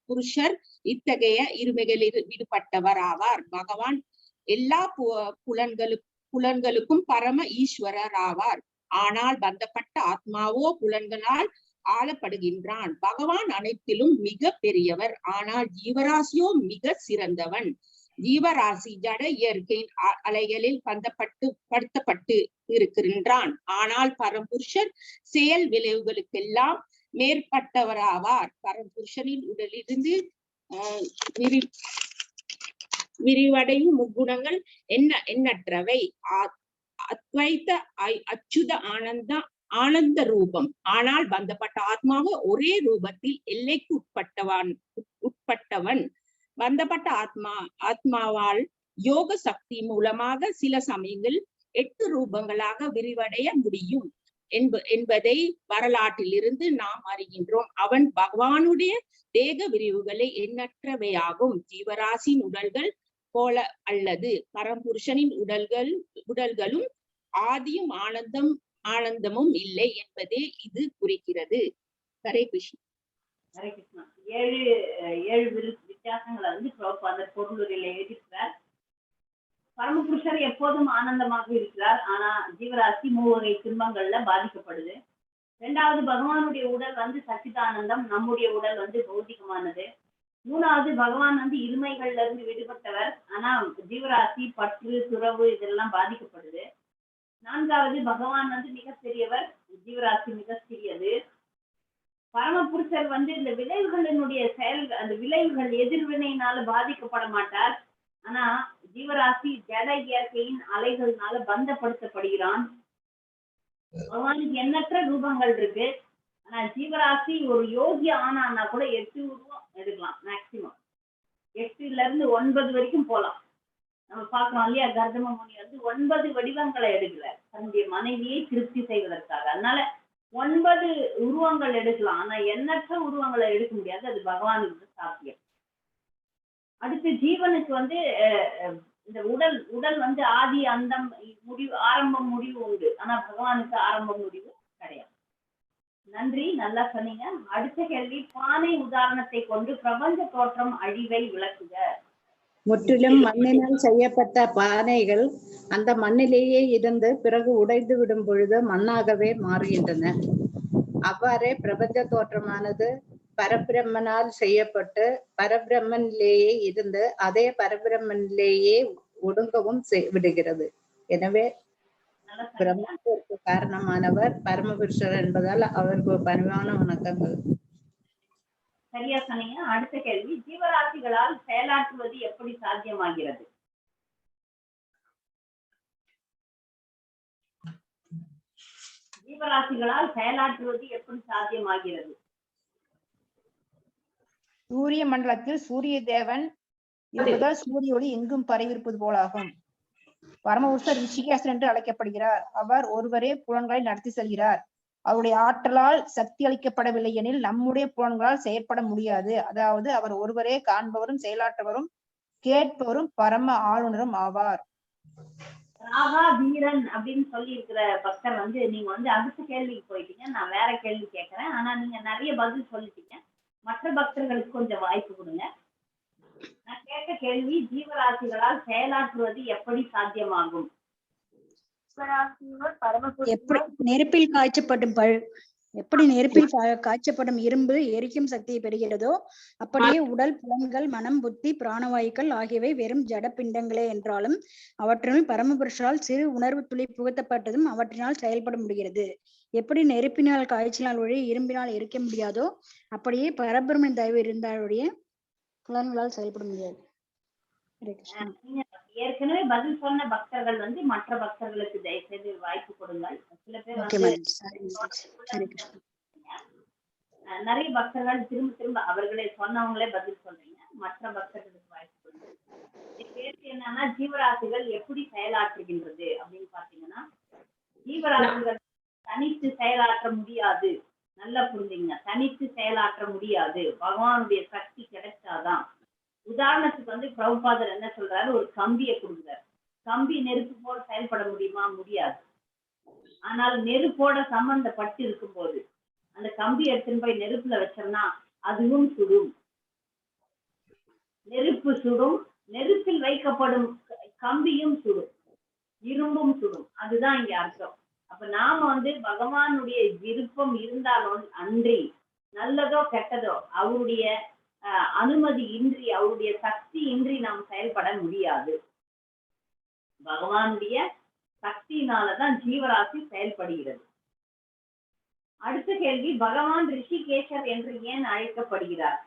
Speaker 3: புருஷர் இத்தகைய இருமைகளில் விடுபட்டவர் ஆவார். பகவான் எல்லா புலன்களுக்கும் பரம ஈஸ்வரர் ஆவார். ஆனால் பந்தப்பட்ட ஆத்மாவோ புலன்களால் ஆளப்படுகின்றான். பகவான் அனைத்திலும் மிக பெரியவர். ஆனால் ஜீவராசியோ மிக சிறந்தவன். ஜீவராசி ஜட இயற்கையின் அலைகளில் படுத்தப்பட்டு இருக்கின்றான். ஆனால் பரம்புருஷர் செயல் விளைவுகளுக்கெல்லாம் மேற்பட்டவராவார். பரம்புருஷனின் உடலிருந்து விரிவடையும் முக்குணங்கள் எண்ணற்றவை. அத்வைத்த அச்சுத ஆனந்த ரூபம். ஆனால் பந்தப்பட்ட ஆத்மாவோ ஒரே ரூபத்தில் எல்லைக்கு உட்பட்டவன். பந்தப்பட்ட ஆத்மாவால் யோக சக்தி மூலமாக சில சமயங்கள் 8 ரூபங்களாக விரிவடைய முடியும் என்பதை வரலாற்றிலிருந்து நாம் அறிகின்றோம். அவன் பகவானுடைய தேக விரிவுகளை எண்ணற்றவையாகும். ஜீவராசின் உடல்கள் போல அல்லது பரம்புருஷனின் உடல்களும் ஆதியும் ஆனந்தமும் இல்லை என்பதே இது குறிக்கிறது. ஹரே கிருஷ்ணா.
Speaker 1: ஹரே கிருஷ்ணா. 7 வித்தியாசங்களை வந்து அந்த பொருளுரையில எழுதியிருக்கிறார். பரமபுருஷர் எப்போதும் ஆனந்தமாக இருக்கிறார். ஆனா ஜீவராசி 3 வகை துன்பங்கள்ல பாதிக்கப்படுது. 2வது பகவானுடைய உடல் வந்து சச்சிதானந்தம், நம்முடைய உடல் வந்து பௌதிகமானது. 3வது பகவான் வந்து இருமைகள்ல இருந்து விடுபட்டவர். ஆனா ஜீவராசி பற்று துறவு இதெல்லாம் பாதிக்கப்படுது. 4வது பகவான் வந்து மிக பெரியவர், ஜீவராசி மிக சிறியது. பரமபுருஷர் வந்து இந்த விளைவுகளினுடைய அந்த விளைவுகள் எதிர்வினையினால பாதிக்கப்பட மாட்டார். ஆனா ஜீவராசி ஜட இயற்கையின் அலைகளினால பந்தப்படுத்தப்படுகிறான். பகவானுக்கு எண்ணற்ற ரூபங்கள் இருக்கு. ஆனா ஜீவராசி ஒரு யோகி ஆனான்னா கூட 8 உருவம் எடுக்கலாம் மேக்சிமம். 8ல இருந்து 9 வரைக்கும் போலாம். நம்ம பார்க்கிறோம் இல்லையா, கர்தம முனி வந்து 9 வடிவங்களை எடுக்கிறார் தன்னுடைய மனைவியை திருப்தி செய்வதற்காக. அதனால 9 உருவங்கள் எடுக்கலாம். ஆனா எண்ணற்ற உருவங்களை எடுக்க முடியாது. அது பகவானுக்கு சாத்தியம். அடுத்து ஜீவனுக்கு வந்து இந்த உடல் வந்து ஆதி அந்தம் முடிவு ஆரம்பம் முடிவு உண்டு. ஆனா பகவானுக்கு ஆரம்பம் முடிவு கிடையாது. நன்றி, நல்லா சொன்னீங்க. அடுத்த கேள்வி, பானை உதாரணத்தை கொண்டு பிரபஞ்ச தோற்றம் அழிவை விளக்குக.
Speaker 21: முற்றிலும் மண்ணினால் செய்யப்பட்ட பானைகள் அந்த மண்ணிலேயே இருந்து பிறகு உடைந்து விடும் பொழுது மண்ணாகவே மாறுகின்றன. அவ்வாறே பிரபஞ்ச தோற்றமானது பரபிரம்மனால் செய்யப்பட்டு பரபிரம்மனிலேயே இருந்து அதே பரபிரம்மனிலேயே ஒடுங்கவும் விடுகிறது. எனவே பிரம்மத்திற்கு காரணமானவர் பரமபுருஷர் என்பதால் அவருக்கு பணிவான வணக்கங்கள்.
Speaker 1: சரியா சொன்னீங்க. அடுத்த கேள்வி, ஜீவராசிகளால் செயலாற்றுவது எப்படி சாத்தியமாகிறது? ஜீவராசிகளால் செயலாற்றுவது எப்படி சாத்தியமாகிறது?
Speaker 9: சூரிய மண்டலத்தில் சூரிய தேவன் இருப்பதால் சூரிய ஒளி எங்கும் பரவியிருப்பது போலாகும். பரமபுருஷர் ரிஷிகேசன் என்று அழைக்கப்படுகிறார். அவர் ஒருவரே புலன்களை நடத்தி செல்கிறார். அவருடைய ஆற்றலால் சக்தி அளிக்கப்படவில்லை எனில் நம்முடைய புலன்களால் செயற்பட முடியாது. அதாவது அவர் ஒருவரே காண்பவரும் செயலாற்றுவரும் கேட்பவரும் பரம ஆளுநரும் ஆவார்.
Speaker 1: ராகா வீரன் அப்படின்னு சொல்லி இருக்கிற பக்தர் வந்து நீங்க வந்து அடுத்த கேள்விக்கு போயிட்டீங்க. நான் வேற கேள்வி கேட்கிறேன். ஆனா நீங்க நிறைய பதில் சொல்லிட்டீங்க. மற்ற பக்தர்களுக்கு கொஞ்சம் வாய்ப்பு கொடுங்க. நான் கேட்ட கேள்வி, ஜீவராசிகளால் செயலாற்றுவது எப்படி சாத்தியமாகும்?
Speaker 5: நெருப்பில் காய்ச்சப்படும் இரும்பு எரிக்கும் சக்தியை பெறுகிறதோ அப்படியே உடல், புலன்கள், மனம், புத்தி, பிராணவாயுக்கள் ஆகியவை வெறும் ஜட பிண்டங்களே என்றாலும் அவற்றினுள் பரமபுருஷரால் சிறு உணர்வு துளி புகுத்தப்பட்டதும் அவற்றினால் செயல்பட முடிகிறது. எப்படி நெருப்பினால் காய்ச்சலால் ஒழி இரும்பினால் எரிக்க முடியாதோ அப்படியே பரபிரம்மன் தயவு இருந்தாலுடைய புலன்களால் செயல்பட முடியாது.
Speaker 1: ஏற்கனவே பதில் சொன்ன பக்தர்கள் வந்து மற்ற பக்தர்களுக்கு தயவு செய்து வாய்ப்பு கொடுங்கள். சில பேர் நிறைய பக்தர்கள் திரும்ப திரும்ப அவர்களே சொன்னவங்களே பதில் சொல்றீங்க. மற்ற பக்தர்களுக்கு வாய்ப்பு கொடுங்க. கேள்வி என்னன்னா, ஜீவராசிகள் எப்படி செயலாற்றுகின்றது அப்படின்னு பாத்தீங்கன்னா, ஜீவராசிகள் தனித்து செயலாற்ற முடியாது. நல்லா புரிஞ்சுங்க, தனித்து செயலாற்ற முடியாது. பகவானுடைய சக்தி கிடைச்சாதான். உதாரணத்துக்கு வந்து பிரபுபாதர் என்ன சொல்றாரு, ஒரு கம்பியை கொடுக்குறாரு. கம்பி நெருப்பு போல செயல்பட முடியுமா? முடியாது. ஆனால் நெருப்போட சம்பந்தப்பட்டு இருக்கும் போது அந்த கம்பி எடுத்துன்னு போய் நெருப்புல வச்சோம்னா அதுவும் சுடும். நெருப்பு சுடும், நெருப்பில் வைக்கப்படும் கம்பியும் சுடும், இரும்பும் சுடும். அதுதான் இங்க அர்த்தம். அப்ப நாம வந்து பகவானுடைய விருப்பம் இருந்தாலும் அன்றி நல்லதோ கெட்டதோ அவருடைய அனுமதி இன்றி, அவருடைய சக்தி இன்றி நாம் செயல்பட முடியாது. பகவானுடைய சக்தியினாலதான் ஜீவராசி செயல்படுகிறது. அடுத்த கேள்வி, பகவான் ரிஷிகேஷர் என்று ஏன் அழைக்கப்படுகிறார்?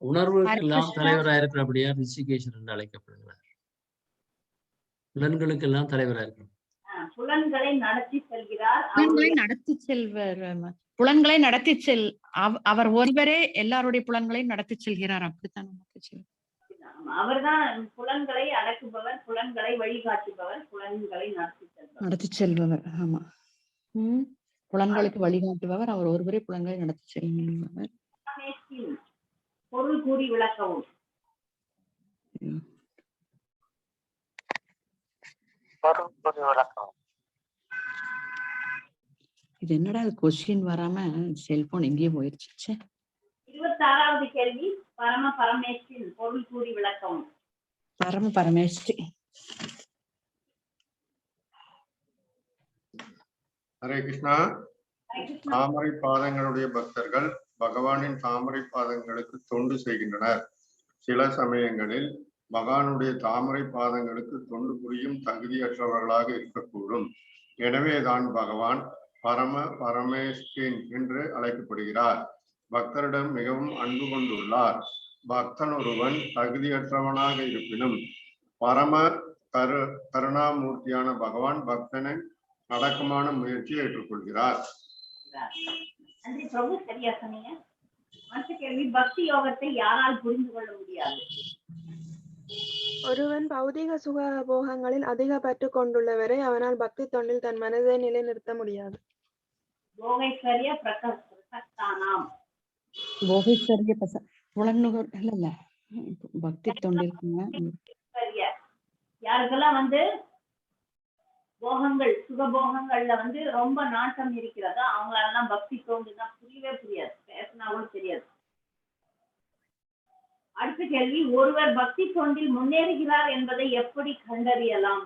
Speaker 19: உணர்வுக்கெல்லாம் தலைவராக இருக்கிறபடியா ரிஷிகேஷர் என்று அழைக்கப்படுகிறார். புலன்களுக்கெல்லாம் தலைவராக இருக்கிறார்.
Speaker 1: புலன்களை நடத்தி செல்கிறார்.
Speaker 2: புலன்களை நடத்தி அவர் ஒருவரே எல்லாருடைய புலன்களையும் நடத்தி செல்கிறார். அப்படித்தான்
Speaker 1: அவர்தான் புலன்களை அடக்குபவர், புலன்களை வழிகாட்டுபவர், புலன்களை
Speaker 2: நடத்தி செல்பவர். ஆமா, புலன்களுக்கு வழிகாட்டுபவர் அவர் ஒருவரே புலன்களை நடத்தி செல்பவர்.
Speaker 1: பொருள் கூறி விளக்கவும்.
Speaker 2: இது என்னடா கொஸ்டின் வராம செல்போன் எங்கேயே போயிருச்சு.
Speaker 1: 26வது கேள்வி, பரமேஸ்வரின் பொருள் கூறி விளக்கவும்.
Speaker 2: பரமேஸ்வரி.
Speaker 7: ஹரே கிருஷ்ணா. தாமரை பாதங்களுடைய பக்தர்கள் பகவானின் தாமரை பாதங்களுக்கு தொண்டு செய்கின்றனர். சில சமயங்களில் பகவானுடைய தாமரை பாதங்களுக்கு தொண்டு புரியும் தகுதியற்றவர்களாக இருக்கக்கூடும். எனவேதான் பகவான் பரமேஸ்வரன் என்று அழைக்கப்படுகிறார். பக்தரிடம் மிகவும் அன்பு கொண்டுள்ளார். பக்தன் ஒருவன் தகுதியற்றவனாக இருப்பினும் பரம கருணாமூர்த்தியான பகவான் பக்தனின் அடக்கமான முயற்சியை ஏற்றுக்கொள்கிறார்.
Speaker 1: நன்றி பிரபு, சரியா சொன்னீங்க. அடுத்த கேள்வி, பக்தி யோகத்தை யாரால் புரிந்து கொள்ள முடியாது?
Speaker 8: ஒருவன் பௌதிக சுக போகங்களில் அதிக பற்று கொண்டுள்ளவரை அவனால் பக்தி தொண்டில் தன் மனதை நிலைநிறுத்த முடியாது.
Speaker 1: போகைஸ்வரிய பிரசக்தானாம்.
Speaker 2: போகைஸ்வரிய புலன்னுகர் இல்ல பக்தி தொண்டில்
Speaker 1: யாருக்கெல்லாம் வந்து போகங்கள் சுகபோகங்கள்ல வந்து ரொம்ப நாட்டம் இருக்கிறதோ அவங்களெல்லாம் பக்தி தோண்டுதான் புரியவே புரியாது, பேசினாலும் தெரியாது. அடுத்த கேள்வி, ஒருவர் பக்தி தொண்டில் முன்னேறுகிறார் என்பதை எப்படி கண்டறியலாம்?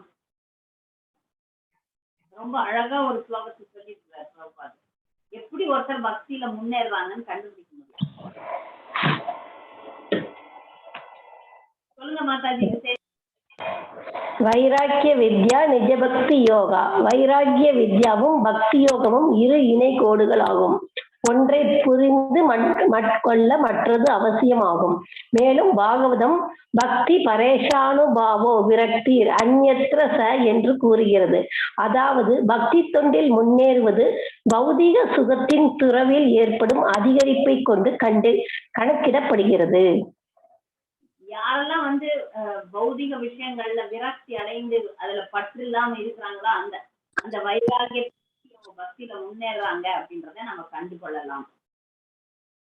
Speaker 1: ரொம்ப அழகா ஒரு ஸ்லோகத்தை சொல்லியிருக்கிறார் பிரபுபாதர். எப்படி ஒருத்தர் பக்தியில முன்னேறுவாங்கன்னு கண்டுபிடிக்க முடியும்? சொல்லுங்க மாதாஜி.
Speaker 13: வைராக்கிய வித்யா நிஜபக்தி யோகா. வைராக்கிய வித்யாவும் பக்தி யோகமும் இரு இணை கோடுகள் ஆகும். ஒன்றை புரிந்து மட்கொள்ள மற்றது அவசியமாகும். மேலும் பாகவதம் பக்தி பரேஷானுபாவோ விரக்தி அந்யத்ர ச என்று கூறுகிறது. அதாவது பக்தி தொண்டில் முன்னேறுவது பௌதிக சுகத்தின் துறவில் ஏற்படும் அதிகரிப்பை கொண்டு கணக்கிடப்படுகிறது.
Speaker 1: யாரெல்லாம் வந்து பௌதிக விஷயங்கள்ல விரக்தி அடைந்து அதுல பற்று இல்லாம இருக்கிறாங்களோ அந்த வைராகிய பக்தியில முன்னேறாங்க அப்படின்றத நம்ம கண்டு கொள்ளலாம்.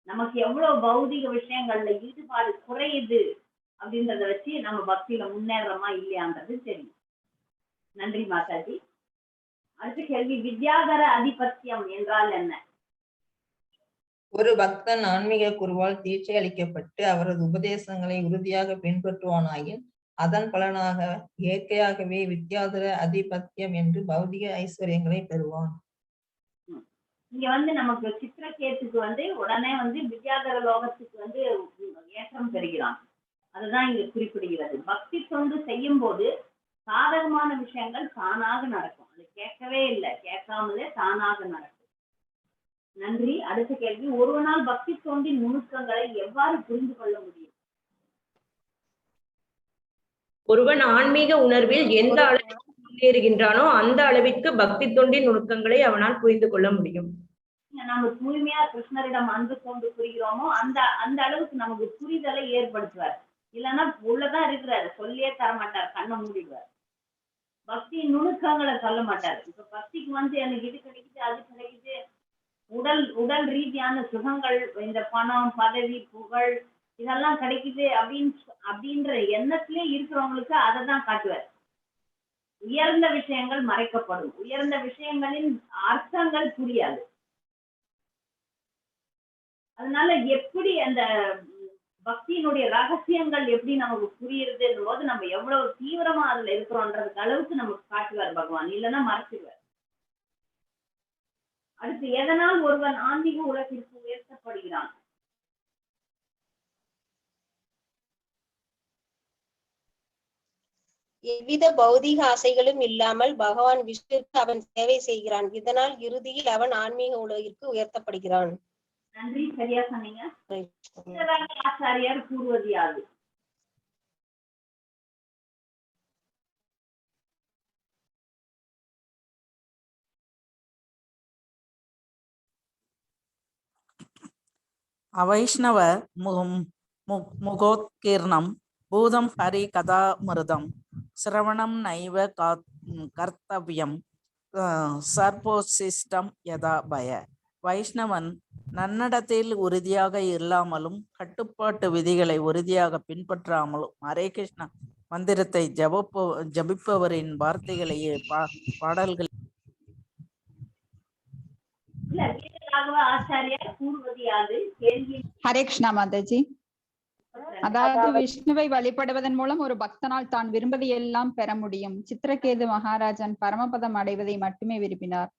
Speaker 1: நமக்கு எவ்வளவு பௌதிக விஷயங்கள்ல ஈடுபாடு குறையுது அப்படின்றத வச்சு நம்ம பக்தியில முன்னேறோமா இல்லையான்றது தெரியும். நன்றி மாதாஜி. அடுத்த கேள்வி, வித்யாதர அதிபத்தியம் என்றால் என்ன?
Speaker 23: ஒரு பக்தன் ஆன்மீக குருவால் தீட்சை அளிக்கப்பட்டு அவரது உபதேசங்களை உறுதியாக பின்பற்றுவானாயின் அதன் பலனாக இயற்கையாகவே வித்யாதர அதிபத்தியம் என்று பௌதிக ஐஸ்வர்யங்களை பெறுவான்.
Speaker 1: இங்க வந்து நமக்கு சித்திரகேத்துக்கு வந்து உடனே வந்து வித்யாதர லோகத்துக்கு வந்து ஏற்றம் பெறுகிறான். அதுதான் இங்க குறிப்பிடுகிறது. பக்தி தொண்டு செய்யும் போது சாதகமான விஷயங்கள் தானாக நடக்கும். அது கேட்கவே இல்லை, கேட்காமலே தானாக நடக்கும். நன்றி. அடுத்த கேள்வி, ஒருவனால் பக்தி தொண்டின் நுணுக்கங்களை எவ்வாறு புரிந்து கொள்ள முடியும்?
Speaker 14: ஒருவன் ஆன்மீக உணர்வில் எந்த அளவில் முன்னேறுகின்றானோ அந்த அளவிற்கு பக்தி தொண்டின் நுணுக்கங்களை அவனால் புரிந்து கொள்ள முடியும்.
Speaker 1: நம்ம தூய்மையா கிருஷ்ணரிடம் அன்பு கொண்டு புரிகிறோமோ அந்த அந்த அளவுக்கு நமக்கு புரிதலை ஏற்படுத்துவார். இல்லைன்னா உள்ளதான் இருக்கிறாரு, சொல்லியே தர மாட்டார், கண்ணை மூடிடுவார். பக்தி நுணுக்கங்களை சொல்ல மாட்டார். இப்ப பக்திக்கு எனக்கு இது கிடைக்குது அது கிடைக்குது, உடல் ரீதியான சுகங்கள், இந்த பணம் பதவி புகழ் இதெல்லாம் கிடைக்குது அப்படின்ற எண்ணத்திலே இருக்கிறவங்களுக்கு அதை தான் காட்டுவார். உயர்ந்த விஷயங்கள் மறைக்கப்படும், உயர்ந்த விஷயங்களின் அர்த்தங்கள் புரியாது. அதனால எப்படி அந்த பக்தியினுடைய ரகசியங்கள் எப்படி நமக்கு புரியுறதுன்ற போது நம்ம எவ்வளவு தீவிரமா அதுல இருக்கிறோம்ன்றதுக்கு அளவுக்கு நமக்கு காட்டுவார் பகவான், இல்லைன்னா மறைச்சிடுவார். அடுத்து, எதனால் ஒருவன் ஆன்மீக உலகிற்கு உயர்த்தப்படுகிறான்?
Speaker 4: எவ்வித பௌதீக ஆசைகளும் இல்லாமல் பகவான் விஷ்ணுவுக்கு அவன் சேவை செய்கிறான். இதனால் இறுதியில் அவன் ஆன்மீக உலகிற்கு உயர்த்தப்படுகிறான்.
Speaker 1: நன்றி, சரியா சொன்னீங்க. ஆச்சாரியார் கூறுவது யாது?
Speaker 18: அவைஷ்ணவ முகோத்கீர்ணம் பூதம் ஹரி கதாமிருதம் சிரவணம் நைவ கர்த்தவியம் சர்வோசிஷ்டம் யதா பய. வைஷ்ணவன் நன்னடத்தில் உறுதியாக இல்லாமலும் கட்டுப்பாட்டு விதிகளை உறுதியாக பின்பற்றாமலும் ஹரே கிருஷ்ணா மந்திரத்தை ஜபிப்பவரின் வார்த்தைகளையே பாடல்கள்
Speaker 16: ஹரே கிருஷ்ணா மாதாஜி. அதாவது விஷ்ணுவை வழிபடுவதன் மூலம் ஒரு பக்தனால் தான் விரும்பதை எல்லாம் பெற முடியும். சித்திரகேது மகாராஜன் பரமபதம் அடைவதை மட்டுமே விரும்பினார்.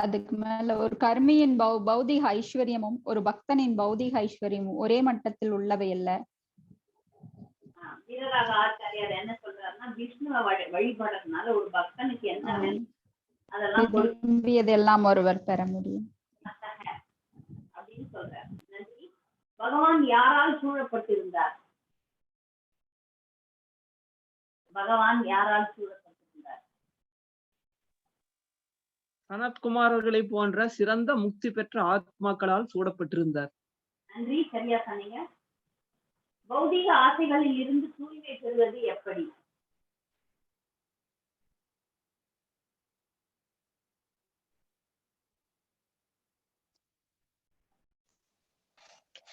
Speaker 16: அதுக்கு மேல ஒரு கர்மியின் பௌதிக ஐஸ்வர்யமும் ஒரு பக்தனின் பௌதிக ஐஸ்வர்யமும் ஒரே மட்டத்தில் உள்ளவை அல்ல.
Speaker 1: வீரராக ஆச்சாரியார் என்ன சொல்றாருன்னா, விஷ்ணுவை வழிபடுறதுனால ஒரு பக்தனுக்கு என்ன அதெல்லாம்
Speaker 16: விரும்பியதெல்லாம் ஒருவர் பெற முடியும்
Speaker 1: அப்படின்னு சொல்றார். நன்றி. பகவான் யாரால் சூழப்பட்டிருந்தார்? பகவான் யாரால் சூழப்பட்டிருந்தார்?
Speaker 10: சனத்குமாரர்களை போன்ற சிறந்த முக்தி பெற்ற ஆத்மாக்களால் சூழப்பட்டிருந்தார்.
Speaker 1: நன்றி, சரியா சொன்னீங்க. பௌதீக ஆசைகளில் இருந்து தூய்மை பெறுவது எப்படி?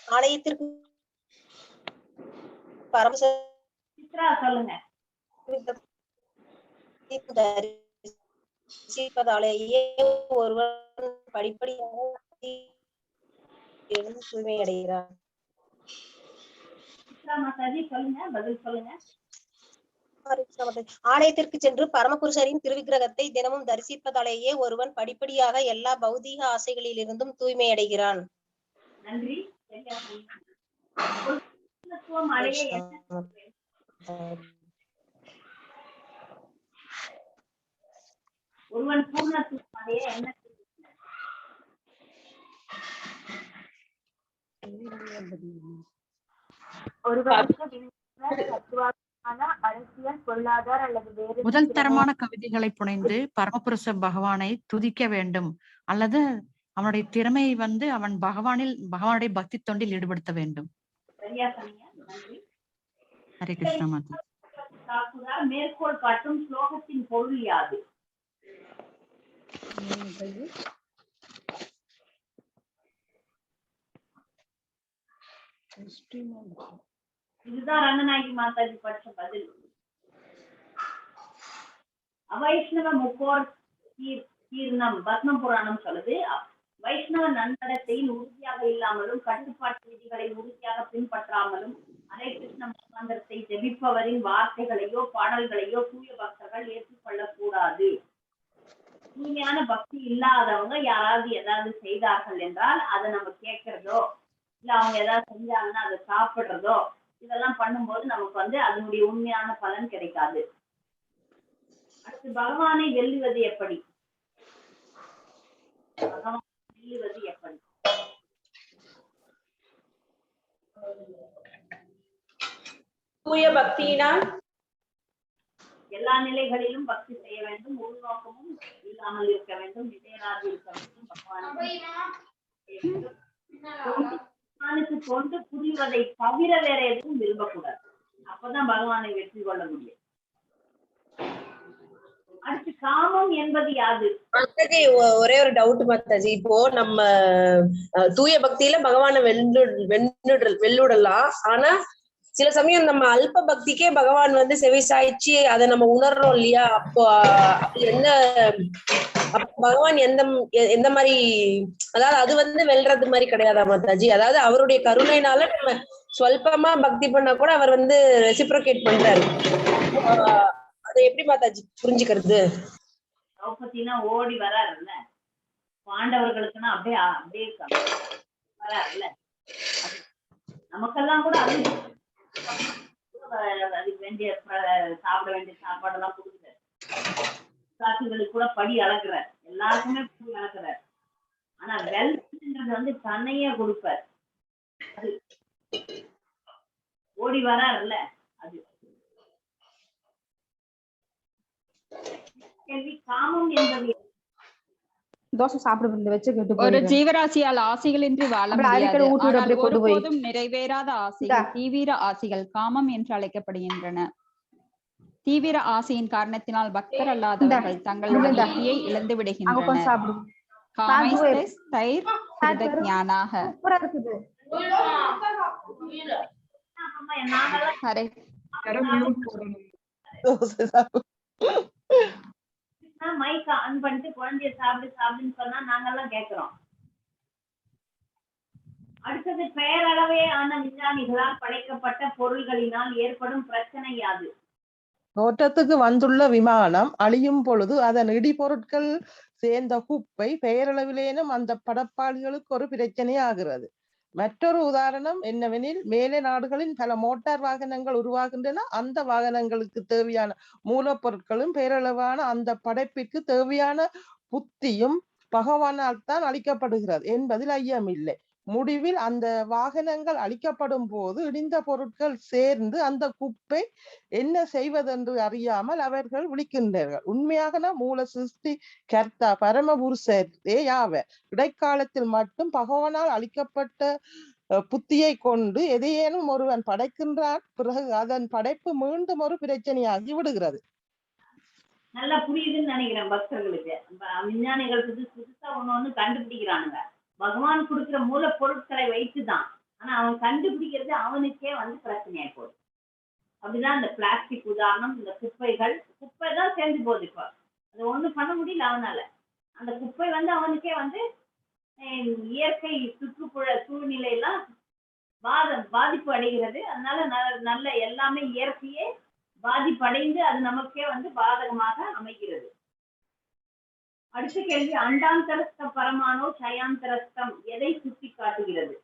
Speaker 4: ஆலயத்திற்கு
Speaker 1: சொல்லுங்க.
Speaker 4: ஒருவன் படிப்படியாக தூய்மை அடைகிறான். ஆலயத்திற்கு சென்று பரமபுருஷரின் திருவிக்கிரகத்தை தினமும் தரிசிப்பதாலேயே ஒருவன் படிப்படியாக எல்லா பௌதீக ஆசைகளில் இருந்தும் தூய்மை அடைகிறான்.
Speaker 1: நன்றி. ஒருவன் பூர்ணத்துவம் அடைய என்ன?
Speaker 2: அரசியல், பொருளாதார அல்லது வேறு முதல் தரமான கவிதைகளை புனைந்து பரமபுருஷ பகவானை துதிக்க வேண்டும், அல்லது அவனுடைய திறமையை அவன் பகவானுடைய பக்தி தொண்டில் ஈடுபடுத்த வேண்டும். ஹரே கிருஷ்ணா மாதா.
Speaker 1: மேற்கோள் காட்டும் ஸ்லோகத்தின் பொருள் யாது? இதுதான் ரங்கநாயகி மாதாஜி படிச்ச பதில். அவைஷ்ணவ முகோர் கீர்ணம் பத்ம புராணம் சொல்லுது, வைஷ்ணவ நன்னடத்தையில் உறுதியாக இல்லாமலும் கட்டுப்பாட்டு விதிகளை உறுதியாக பின்பற்றாமலும் ஹரே கிருஷ்ண மந்திரத்தை ஜெபிப்பவரின் வார்த்தைகளையோ பாடல்களையோ தூய பக்தர்கள் ஏற்றுக்கொள்ளக் கூடாது. தூய்மையான பக்தி இல்லாதவங்க யாராவது ஏதாவது செய்தார்கள் என்றால் அதை நம்ம கேட்கறதோ, இல்ல அவங்க ஏதாவது செஞ்சாங்கன்னா அதை சாப்பிடுறதோ, இதெல்லாம் பண்ணும்போது நமக்கு அதனுடைய உண்மையான பலன் கிடைக்காது. அடுத்து, பகவானை வெல்லுவது எப்படி? பகவானை வெல்லுவது எப்படி?
Speaker 14: தூய பக்தியினால்
Speaker 1: எல்லா நிலைகளிலும் பக்தி செய்ய வேண்டும், உள்நோக்கமும் இல்லாமல் இருக்க வேண்டும், இடையராது இருக்க வேண்டும், பகவானுக்கு கொண்டு புரிவதை தவிர வேற எதுவும் விரும்பக்கூடாது. அப்பதான் பகவானை வெற்றி கொள்ள முடியும். அடுத்து காமம் என்பது யாது?
Speaker 11: மாதாஜி, ஒரே ஒரு டவுட் மாதாஜி. இப்போ நம்ம தூய பக்தியில பகவானை வெல்லுடலாம். ஆனா சில சமயம் நம்ம அல்ப பக்திக்கே பகவான் வந்து செவி சாய்ச்சி அதை நம்ம உணர்றோம் இல்லையா? அப்போ என்ன பகவான் எந்த மாதிரி, அதாவது அது வந்து வெல்றது மாதிரி கிடையாதா மாதாஜி? அதாவது அவருடைய கருணையினால நம்ம சொல்பமா பக்தி பண்ணா கூட அவர் வந்து ரெசிப்ரோகேட் பண்றாரு. அதை எப்படி மாதாஜி புரிஞ்சுக்கிறது?
Speaker 1: திரௌபதினா ஓடி வராருல்ல, பாண்டவர்களுக்குன்னா அப்படியே வராருல்ல. நமக்கெல்லாம் கூட அதுக்கு வேண்டிய சாப்பிட வேண்டிய சாப்பாடெல்லாம் கொடுக்குறாரு. காசுகளுக்கு கூட படி அளக்குறார், எல்லாருக்குமே படி அளக்குறார். ஆனா வெல்த்ன்றது வந்து தன்னையே கொடுப்பார். அது ஓடி வராருல்ல, அது கேள்வி. காமம் என்பது
Speaker 16: தோசை சாப்பிட வச்சு
Speaker 15: ஒரு ஜீவராசியால் ஆசைகளின்றி வாழ முடியாது. ஆனால் ஒருபோதும் நிறைவேறாத ஆசைகள், தீவிர ஆசைகள் காமம் என்று அழைக்கப்படுகின்றன. தீவிர ஆசையின் காரணத்தினால் பக்தர் அல்லாதவர்கள் தங்களுடைய புத்தியை இழந்து விடுகின்றனர்.
Speaker 1: மைக் ஆன் பண்ணிட்டு குழந்தைய சாப்பிடுன்னு சொன்னா நாங்கெல்லாம் கேட்கிறோம். அடுத்தது, பெயரளவே ஆன விஞ்ஞானிகளால் படைக்கப்பட்ட பொருள்களினால் ஏற்படும் பிரச்சனை யாது?
Speaker 17: தோற்றத்துக்கு வந்துள்ள விமானம் அழியும் பொழுது அதன் இடிபொருட்கள் சேர்ந்த குப்பை பெயரளவிலேனும் அந்த படைப்பாளிகளுக்கு ஒரு பிரச்சனை ஆகிறது. மற்றொரு உதாரணம் என்னவெனில், மேலை நாடுகளின் பல மோட்டார் வாகனங்கள் உருவாகின்றன. அந்த வாகனங்களுக்கு தேவையான மூலப்பொருட்களும் பேரளவான அந்த படைப்பிற்கு தேவையான புத்தியும் பகவானால் தான் அளிக்கப்படுகிறது என்பதில் ஐயமில்லை. முடிவில் அந்த வாகனங்கள் அளிக்கப்படும் போது இடிந்த பொருட்கள் சேர்ந்து அந்த குப்பை என்ன செய்வதென்று அறியாமல் அவர்கள் விழிக்கின்றார்கள். உண்மையாக மூல சிருஷ்டி கர்த்தா பரமபுருஷரே யாவர். இடைக்காலத்தில் மட்டும் பகவானால் அளிக்கப்பட்ட புத்தியை கொண்டு எதையேனும் ஒருவன் படைக்கின்றான், பிறகு அதன் படைப்பு மீண்டும் ஒரு பிரச்சனையாகி விடுகிறது.
Speaker 1: நல்லா புரியுதுன்னு நினைக்கிறேன் பக்தர்களுக்கு. விஞ்ஞானிகள் புதுசா ஒண்ணு கண்டுபிடிக்கிறானுங்க. பகவான் கொடுக்கிற மூல பொருட்களை வைத்துதான். ஆனா அவன் கண்டுபிடிக்கிறது அவனுக்கே வந்து பிரச்சனையா போகுது. அப்படிதான் இந்த பிளாஸ்டிக் உதாரணம். இந்த குப்பை தான் சேர்ந்து போகுது. இப்போ அது ஒண்ணும் பண்ண முடியல அவனால. அந்த குப்பை வந்து அவனுக்கே வந்து இயற்கை சுற்றுப்புற சூழ்நிலையெல்லாம் பாதிப்பு அடைகிறது. அதனால நல்ல எல்லாமே இயற்கையே பாதிப்படைந்து அது நமக்கே வந்து பாதகமாக அமைகிறது. அடுத்த கேள்வி, அண்டாந்தரஸ்த பரமானோ சயாந்தரஸ்தம் எதை சுட்டி காட்டுகிறது?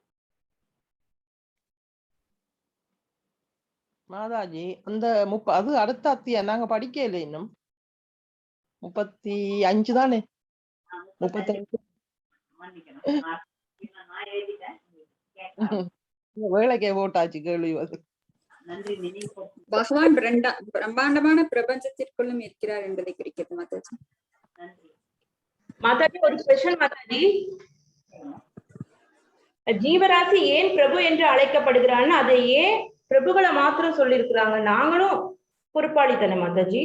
Speaker 17: மாதாஜி, அந்த அது அடுத்த அத்தியா நாங்க படிக்கல இன்னும். 35 தானே? 35 வேலைக்கே போட்டாச்சு கேள்வி.
Speaker 16: பகவான் பிரம்மாண்டமான பிரபஞ்சத்திற்குள்ளும் இருக்கிறார் என்பதை குறிக்கிறது மாதாஜி.
Speaker 14: மாதாஜி, ஒரு கொஸ்டின் மாதாஜி. ஜீவராசி ஏன் பிரபு என்று அழைக்கப்படுகிறான்னு அதை ஏன் பிரபுகளை மாத்திரம் சொல்லியிருக்கிறாங்க? நாங்களும் பொறுப்பாளி தானே மாதாஜி,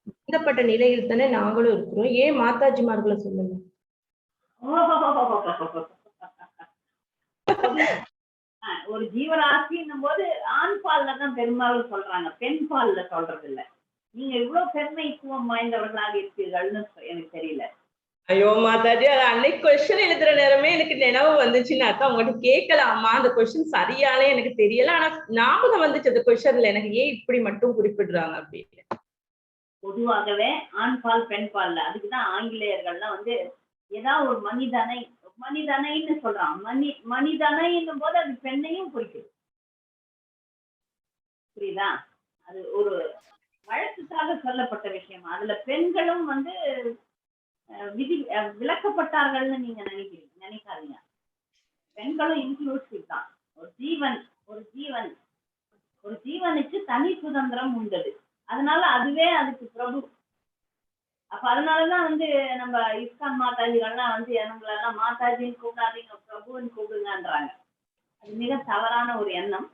Speaker 14: பந்தப்பட்ட நிலையில் தானே நாங்களும் இருக்கிறோம். ஏன் மாதாஜிமார்களை சொல்லுங்க?
Speaker 1: ஒரு ஜீவராசின்னும் போது ஆண் பால்ல தான் பெரும்பாலும் சொல்றாங்க, பெண் பால்ல சொல்றது இல்ல. நீங்க இவ்வளவு பெருமைத்துவம் வாய்ந்தவர்களாக இருக்கீர்கள்னு எனக்கு தெரியல.
Speaker 14: ஐயோ மாதாஜி, அது அன்னைக்கு கொஸ்டின் எழுதுற நேரமே எனக்கு நினைவு வந்துச்சுன்னு அக்கா உங்ககிட்ட கேட்கலாமா? அந்த கொஸ்டின் சரியாலே எனக்கு தெரியல. ஆனா ஞாபகம் வந்துச்சு அந்த கொஸ்டின்ல எனக்கு, ஏன் இப்படி மட்டும் குறிப்பிடுறாங்க அப்படின்னு.
Speaker 1: பொதுவாகவே ஆண் பால் பெண் பால்ல, அதுக்குதான் ஆங்கிலேயர்கள்லாம் வந்து ஏதாவது ஒரு மனிதனைன்னு சொல்றான். மனிதனைன்னும் போது அது பெண்ணையும் குறிக்குது. புரியுதா? அது ஒரு வழக்குக்காக சொல்லப்பட்ட விஷயம். அதுல பெண்களும் வந்து விலக்கப்பட்டார்கள்னு நீங்க நினைக்காதீங்க. பெண்களும் இன்க்ளூசிவ் தான். ஒரு ஜீவனுக்கு தனி சுதந்திரம் உண்டது. அதனால அதுவே அதுக்கு பிரபு. அப்ப அதனாலதான் வந்து நம்ம இஸ்கான் மாதாஜிகள்லாம் வந்து நம்மளெல்லாம் மாதாஜின்னு கூப்பிடாதீங்க, பிரபுன்னு கூப்பிடுங்கன்றாங்க. அது மிக தவறான ஒரு எண்ணம்.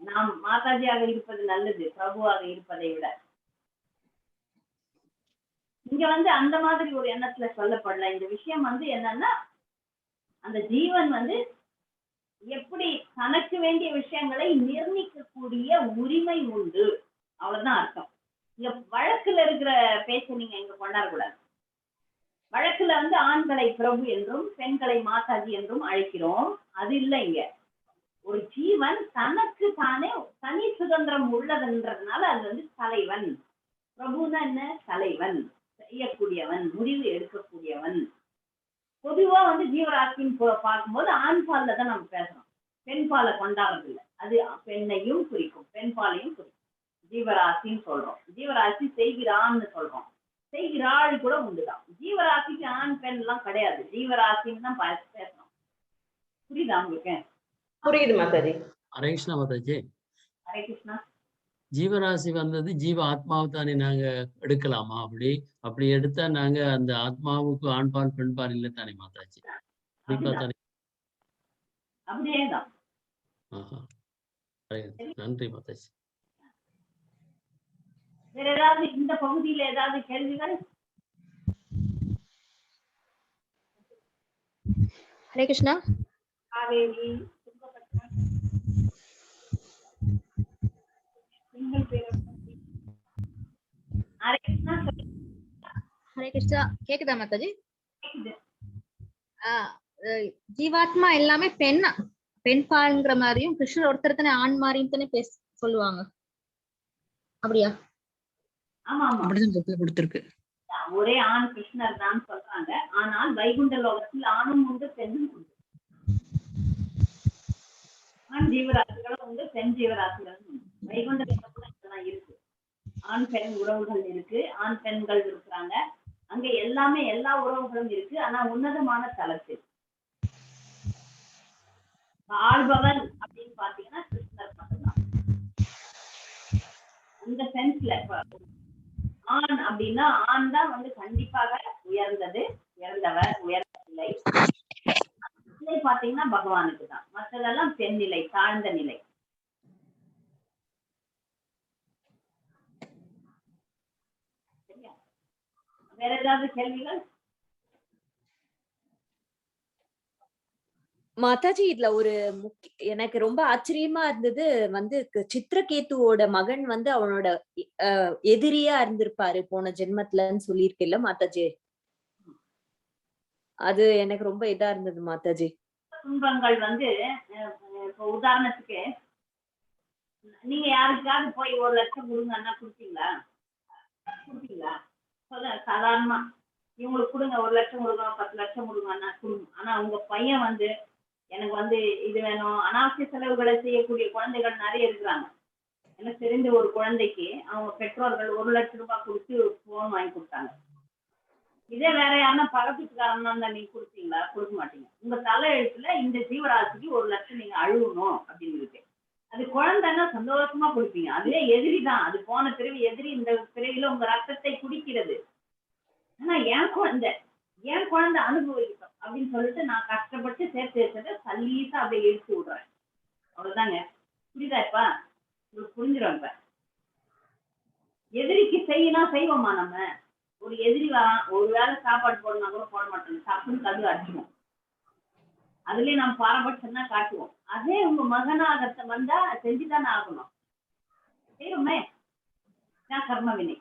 Speaker 1: நாம் மாதாஜியாக இருப்பது நல்லது பிரபுவாக இருப்பதை விட. இங்க வந்து அந்த மாதிரி ஒரு எண்ணத்துல சொல்லப்படல. இந்த விஷயம் வந்து என்னன்னா, அந்த ஜீவன் வந்து எப்படி தனக்கு வேண்டிய விஷயங்களை நிர்ணயிக்கக்கூடிய உரிமை உண்டு, அவ்வளவுதான் அர்த்தம். இங்க வழக்குல இருக்கிற பேச்ச நீங்க இங்க கொண்டாடக்கூடாது. வழக்குல வந்து ஆண்களை பிரபு என்றும் பெண்களை மாதாஜி என்றும் அழைக்கிறோம், அது இல்லை. இங்க ஒரு ஜீவன் தனக்கு தானே தனி சுதந்திரம் உள்ளதுன்றதுனால அது வந்து தலைவன். பிரபுன்னா என்ன? தலைவன், செய்யக்கூடியவன், முடிவு எடுக்கக்கூடியவன். பொதுவா வந்து ஜீவராசின்னு பார்க்கும்போது ஆண் பால்ல தான் நம்ம பேசுறோம், பெண் பாலை கொண்டாடுறது இல்லை. அது பெண்ணையும் குறிக்கும், பெண் பாலையும் குறிக்கும். ஜீவராசின்னு சொல்றோம். ஜீவராசி செய்கிறான்னு சொல்றோம், செய்கிறாள் கூட உண்டுதான். ஜீவராசிக்கு ஆண் பெண் எல்லாம் கிடையாது, ஜீவராசின்னு தான் பேசுறோம். புரியுதா உங்களுக்கு?
Speaker 14: புரியுது மாதாஜி.
Speaker 19: ஹரே கிருஷ்ணா மாதாஜி.
Speaker 1: ஹரே கிருஷ்ணா.
Speaker 19: ஜீவராசி வந்தது ஜீவ ஆத்மாவை தானே நாங்க எடுக்கலாமா? அப்படி எடுத்தா நாங்க அந்த ஆத்மாவுக்கு ஆண்பால் பெண்பால் இல்லை தானே மாதாஜி?
Speaker 1: அப்படியேதான்.
Speaker 19: நன்றி மாதாஜி.
Speaker 1: வேற ஏதாவது இந்த பகுதியில ஏதாவது கேள்விகள்?
Speaker 6: ஹரே கிருஷ்ணா.
Speaker 1: காவேரி
Speaker 6: ஹரே கிருஷ்ணா. கேக்குதா மாதாஜி? ஜீவாத்மா எல்லாமே பெண் பால்ங்கிற மாதிரியும் கிருஷ்ணர் ஒருத்தர் தானே ஆண் மாதிரியும் தானே சொல்லுவாங்க, அப்படியா?
Speaker 1: ஆமா ஆமா,
Speaker 2: அப்படிதான் கொடுத்திருக்கு.
Speaker 1: ஒரே ஆண் கிருஷ்ணர் தான் சொல்றாங்க. ஆனால் வைகுண்ட லோகத்தில் ஆணும் உண்டு பெண்ணும் உண்டு. ஆண் ஜீவராசிகளும் உண்டு, பெண் ஜீவராசிகளும் உண்டு. வைகுண்ட லோகத்துல இதெல்லாம் இருக்கு. ஆண் பெண் உறவுகள் இருக்கு, ஆண் பெண்கள் இருக்கிறாங்க. அங்க எல்லாமே எல்லா உறவுகளும் இருக்கு. ஆனா உன்னதமான தளத்தில் ஆள்பவன் அப்படின்னு பாத்தீங்கன்னா கிருஷ்ணர் மட்டும்தான். அந்த சென்ஸ்ல ஆண் அப்படின்னா ஆண் தான் வந்து கண்டிப்பாக உயர்ந்தது, உயர்ந்தவர், உயர்ந்த நிலை. பாத்தீங்கன்னா பகவானுக்கு தான். மற்றதெல்லாம் பெண் நிலை, தாழ்ந்த நிலை. வேற ஏதாவது கேள்விகள்?
Speaker 22: மாதாஜி, இதுல ஒரு எனக்கு ரொம்ப ஆச்சரியமா இருந்தது வந்து சித்ரகேத்துவோட மகன் வந்து அவனோட எதிரியா இருந்திருப்பாரு போன ஜென்மத்துலன்னு சொல்லியிருக்கேல்ல மாதாஜி. அது எனக்கு ரொம்ப இதா இருந்தது மாதாஜி.
Speaker 1: துன்பங்கள் வந்து இப்போ உதாரணத்துக்கு நீங்க யாருக்காவது போய் 1 லட்சம் கொடுங்கன்னா கொடுப்பீங்களா? கொடுப்பீங்களா? சொல்ல சாதாரணமா இவங்களுக்கு கொடுங்க, 1 லட்சம் கொடுங்க, 10 லட்சம் கொடுங்கன்னா கொடுங்க. ஆனா உங்க பையன் வந்து எனக்கு வந்து இது வேணும், அனாவசிய செலவுகளை செய்யக்கூடிய குழந்தைகள் நிறைய இருக்கிறாங்க. எனக்கு தெரிஞ்ச ஒரு குழந்தைக்கு அவங்க பெற்றோர்கள் 1 லட்சம் ரூபாய் கொடுத்து போன் வாங்கி கொடுத்தாங்க. இதே வேற யாருன்னா பக்கத்துக்காரன்னா இருந்தா நீங்க கொடுப்பீங்களா? கொடுக்க மாட்டீங்க. உங்க தலை எழுத்துல இந்த ஜீவராசிக்கு 1 லட்சம் நீங்க அழுவணும் அப்படின்னு இருக்கு. அது குழந்தைன்னா சந்தோஷமா கொடுப்பீங்க. அதுவே எதிரி தான். அது போன பிறவி எதிரி, இந்த பிறவில உங்க ரத்தத்தை குடிக்கிறது. ஆனா என் குழந்தை அனுபவிக்கட்டும் அப்படின்னு சொல்லிட்டு நான் கஷ்டப்பட்டு சேர்த்து வச்சதை சல்லீசா அப்படியே எடுத்து விடுறேன். அவ்வளவுதாங்க. புரியுதா? இப்ப உங்களுக்கு புரிஞ்சிடும். இப்ப எதிரிக்கு செய்வோமா? நம்ம ஒரு எதிரி வரான், ஒரு வேளை சாப்பாடு போடணும்னா கூட போட மாட்டோம், தப்புன்னு கது அடிச்சுவோம். அதுலயே நம்ம பாரபட்சம்னா காட்டுவோம். அதே உங்க மகனாகத்த வந்தா செஞ்சுதானே ஆகணும். செய்வோமே, கர்ம வினை.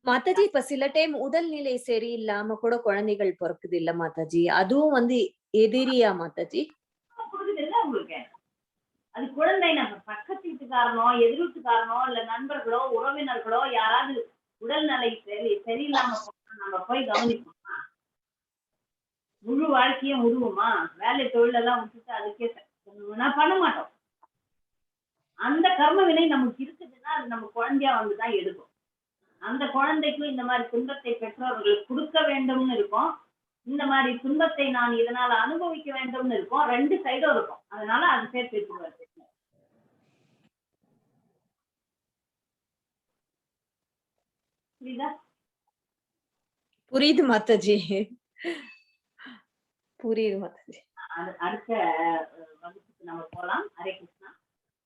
Speaker 22: மாதாஜி, இப்ப சில டைம் உடல்நிலை சரியில்லாம கூட குழந்தைகள் பிறக்குது இல்ல மாதாஜி? அதுவும் வந்து எதிரியா மாதாஜி?
Speaker 1: இல்ல உங்களுக்கு அது குழந்தை. நம்ம பக்கத்து வீட்டுக்காரனோ, எதிர் வீட்டுக்காரனோ, இல்ல நண்பர்களோ, உறவினர்களோ யாராவது உடல்நிலை சரியில்லாம நம்ம போய் கவனிப்போமா? முழு வாழ்க்கையை முழுவுமா? வேலை தொழிலெல்லாம் விட்டுட்டு அதுக்கே நான் பண்ண மாட்டோம். அந்த கர்ம வினை நமக்கு இருக்குதுன்னா அது நம்ம குழந்தையா வந்துதான் எடுக்கும். அந்த குழந்தைக்கும் இந்த மாதிரி துன்பத்தை பெற்றோர்களுக்கு கொடுக்க வேண்டும்னு இருக்கும், இந்த மாதிரி துன்பத்தை நான் இதனால அனுபவிக்க வேண்டும்னு இருக்கும். 2 சைடும் இருக்கும். அதனால அது சேர்த்து வச்சுருவாரு. புரியுதா?
Speaker 22: புரியுது மாதாஜி, புரியுது மாதாஜி.
Speaker 1: அடுத்த வகுப்பு